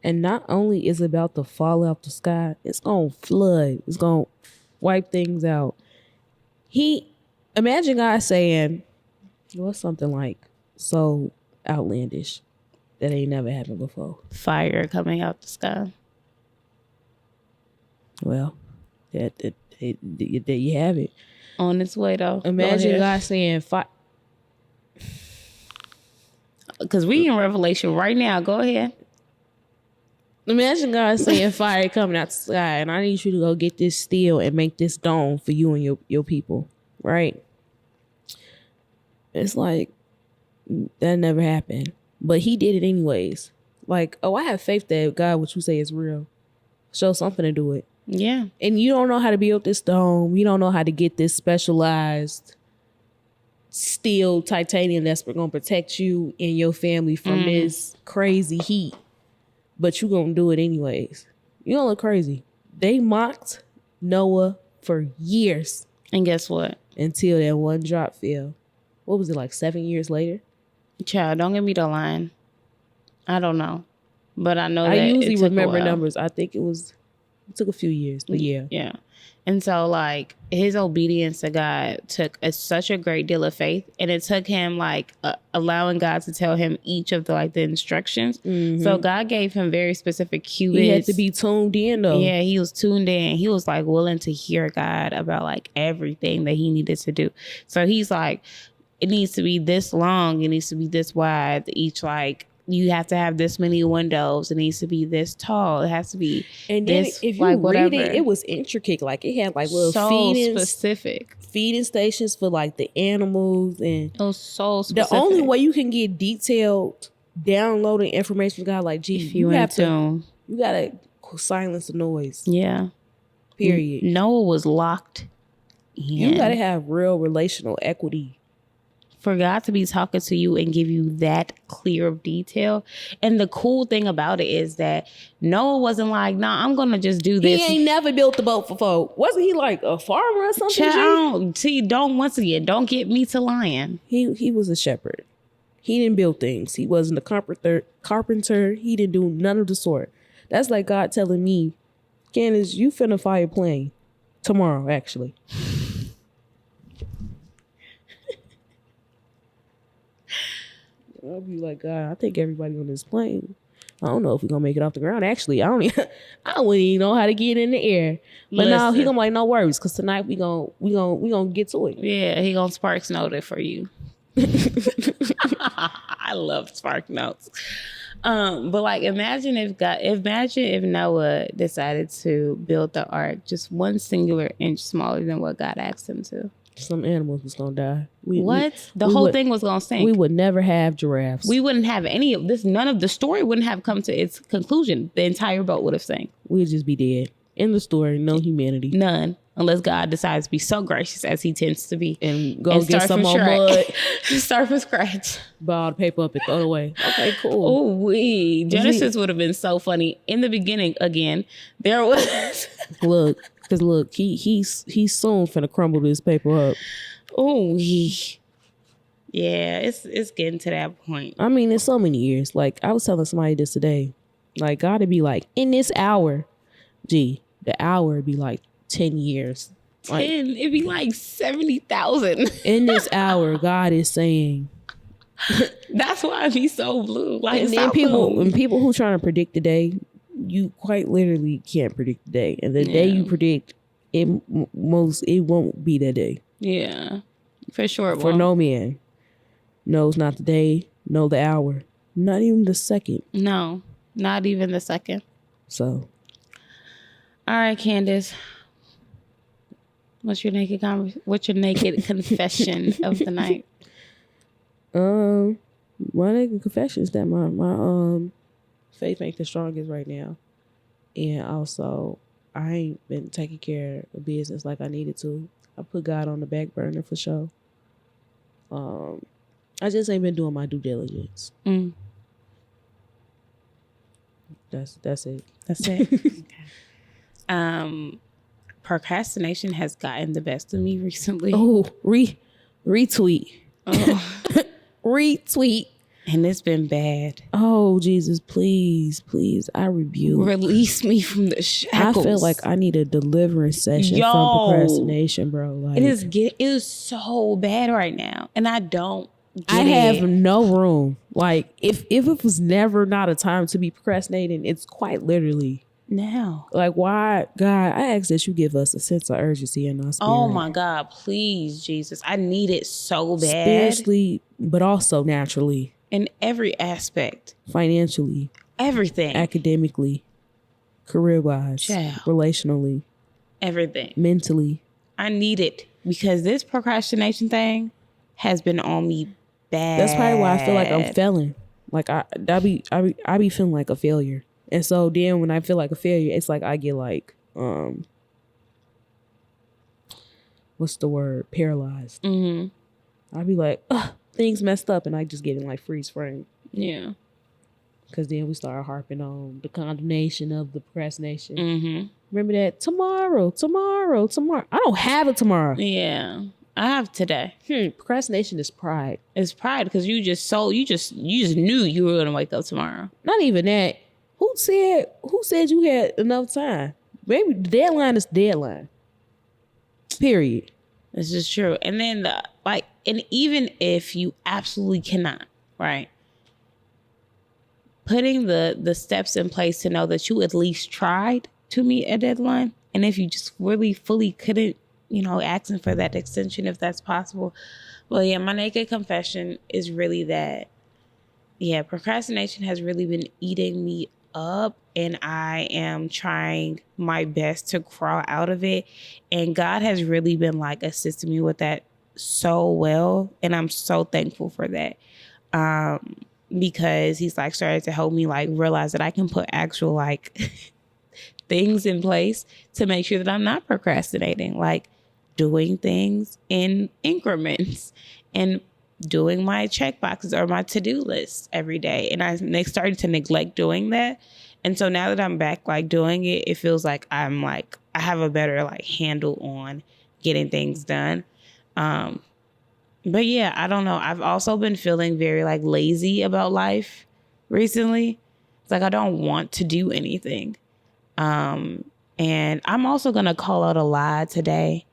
And not only is it about to fall out the sky, it's going to flood. It's going to wipe things out. Imagine God saying, what's something like so outlandish that ain't never happened before? Fire coming out the sky. Well, there you have it. On its way, though. Imagine God saying fire. Because we in Revelation right now. Go ahead. Imagine God saying fire coming out the sky, and I need you to go get this steel and make this dome for you and your people, right? It's like, that never happened. But he did it anyways. Like, I have faith that God, what you say is real. Show something to do it. Yeah. And you don't know how to build this dome. You don't know how to get this specialized steel titanium that's going to protect you and your family from this crazy heat. But you're going to do it anyways. You don't look crazy. They mocked Noah for years. And guess what? until that one drop fell. What was it, like 7 years later? Child, don't give me the line. I don't know. But I know that I usually it took remember a while. numbers. I think it took a few years, but yeah. Yeah. And so, like, his obedience to God took such a great deal of faith. And it took him, like, allowing God to tell him each of the instructions. Mm-hmm. So God gave him very specific cubits. He had to be tuned in, though. Yeah, he was tuned in. He was, like, willing to hear God about, like, everything that he needed to do. So he's like, it needs to be this long. It needs to be this wide. Each, like, you have to have this many windows. It needs to be this tall. It has to be and then this, if you like, read whatever. it was intricate. Like, it had like little so specific feeding stations for like the animals, and it was so specific. The only way you can get detailed downloading information from God, like, gee, you gotta silence the noise. Yeah. Period. Noah was locked in. You gotta have real relational equity for God to be talking to you and give you that clear of detail. And the cool thing about it is that Noah wasn't like, nah, I'm going to just do this. He ain't never built the boat for folk. Wasn't he like a farmer or something? Don't get me to lying. He was a shepherd. He didn't build things. He wasn't a carpenter. He didn't do none of the sort. That's like God telling me, Candace, you finna fly a plane tomorrow, actually. I'll be like, God, I think everybody on this plane, I don't know if we're gonna make it off the ground. Actually, I wouldn't even know how to get in the air. But now he gonna be like, no worries, because tonight we gonna get to it. Yeah, he gonna Sparks Note it for you. I love Spark Notes. But like, imagine if Noah decided to build the ark just one singular inch smaller than what God asked him to. Some animals was gonna die. The whole thing was gonna sink. We would never have giraffes. We wouldn't have any of this. None of the story wouldn't have come to its conclusion. The entire boat would have sank. We'd just be dead. In the story, no humanity. None. Unless God decides to be so gracious as he tends to be. And get some more mud. Start from scratch. Ball the paper up and throw it away. Okay, cool. Oh, Genesis would have been so funny. In the beginning, again, there was... Look, he's soon finna crumble this paper up. Oh, yeah, it's getting to that point. I mean, it's so many years. Like, I was telling somebody this today. Like, God would be like, in this hour, the hour would be like 10 years. 10? It'd be like 70,000. In this hour, God is saying. That's why I be so blue. Like, and then people who trying to predict the day, you quite literally can't predict the day. And the day you predict, it won't be that day. Yeah, for sure. For no man knows not the day, nor the hour, not even the second. No, not even the second. So, all right, Candace. What's your naked confession of the night? My naked confession is that my faith ain't the strongest right now, and also I ain't been taking care of business like I needed to. I put God on the back burner for sure. I just ain't been doing my due diligence. That's it. That's it. Okay. Procrastination has gotten the best of me recently. Oh, retweet. Oh. Retweet. And it's been bad. Oh, Jesus, please, I rebuke. Release me from the shackles. I feel like I need a deliverance session from procrastination, bro. Like, it is so bad right now. And I don't I have no room. Like, if it was never not a time to be procrastinating, it's quite literally now. Like, why, God, I ask that you give us a sense of urgency in our spirit. Oh my God, please, Jesus. I need it so bad. Spiritually, but also naturally. In every aspect. Financially. Everything. Academically. Career-wise. Relationally. Everything. Mentally. I need it. Because this procrastination thing has been on me bad. That's probably why I feel like I'm failing. Like, I be feeling like a failure. And so then when I feel like a failure, it's like I get like, what's the word? Paralyzed. Mm-hmm. I'd be like, things messed up, and I just get in like freeze frame. Yeah. Because then we start harping on the condemnation of the procrastination. Mm-hmm. Remember that tomorrow. I don't have it tomorrow. Yeah. I have today. Procrastination is pride. It's pride because you just knew you were gonna wake up tomorrow. Not even that. Who said you had enough time? Maybe the deadline is deadline. Period. This is true. And then and even if you absolutely cannot, right? Putting the steps in place to know that you at least tried to meet a deadline. And if you just really fully couldn't, asking for that extension if that's possible. Well, yeah, my naked confession is really that, yeah, procrastination has really been eating me up, and I am trying my best to crawl out of it. And God has really been like assisting me with that so well. And I'm so thankful for that. Because he's like started to help me like realize that I can put actual like things in place to make sure that I'm not procrastinating, like doing things in increments and doing my check boxes or my to-do list every day. And I started to neglect doing that. And so now that I'm back like doing it, it feels like I have a better like handle on getting things done. But yeah, I don't know. I've also been feeling very like lazy about life recently. It's like I don't want to do anything. And I'm also going to call out a lie today.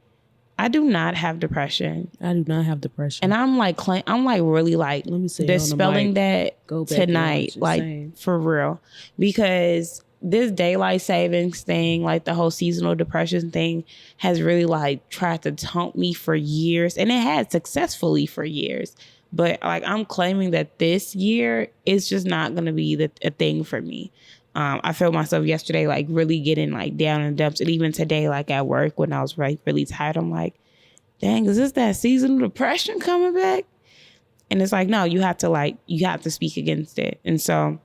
I do not have depression. I do not have depression. And I'm really like let me say dispelling that tonight, like for real, because this daylight savings thing, like the whole seasonal depression thing, has really like tried to taunt me for years, and it had successfully for years. But like I'm claiming that this year is just not going to be a thing for me. I felt myself yesterday like really getting like down in the dumps, and even today, like at work when I was like really tired, I'm like, dang, is this that seasonal depression coming back? And it's like, no, you have to speak against it. And so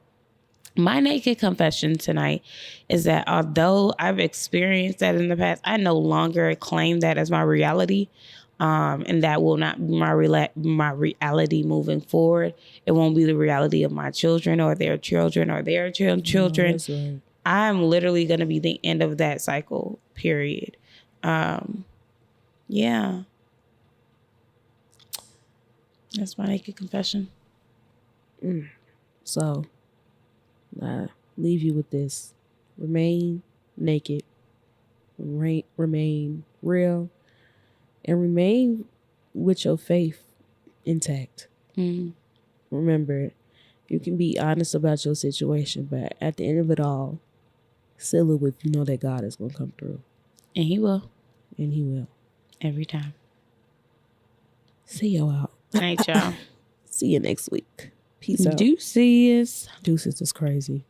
my naked confession tonight is that although I've experienced that in the past, I no longer claim that as my reality. And that will not be my reality moving forward. It won't be the reality of my children or their children or their children. That's right. I'm literally going to be the end of that cycle, period. Yeah. That's my naked confession. So, I leave you with this. Remain naked. Remain real. And remain with your faith intact. Remember, you can be honest about your situation, but at the end of it all, seal it with that God is going to come through. And he will. And he will. Every time. See y'all out. All right, y'all. See you next week. Peace out. Deuces. Deuces is crazy.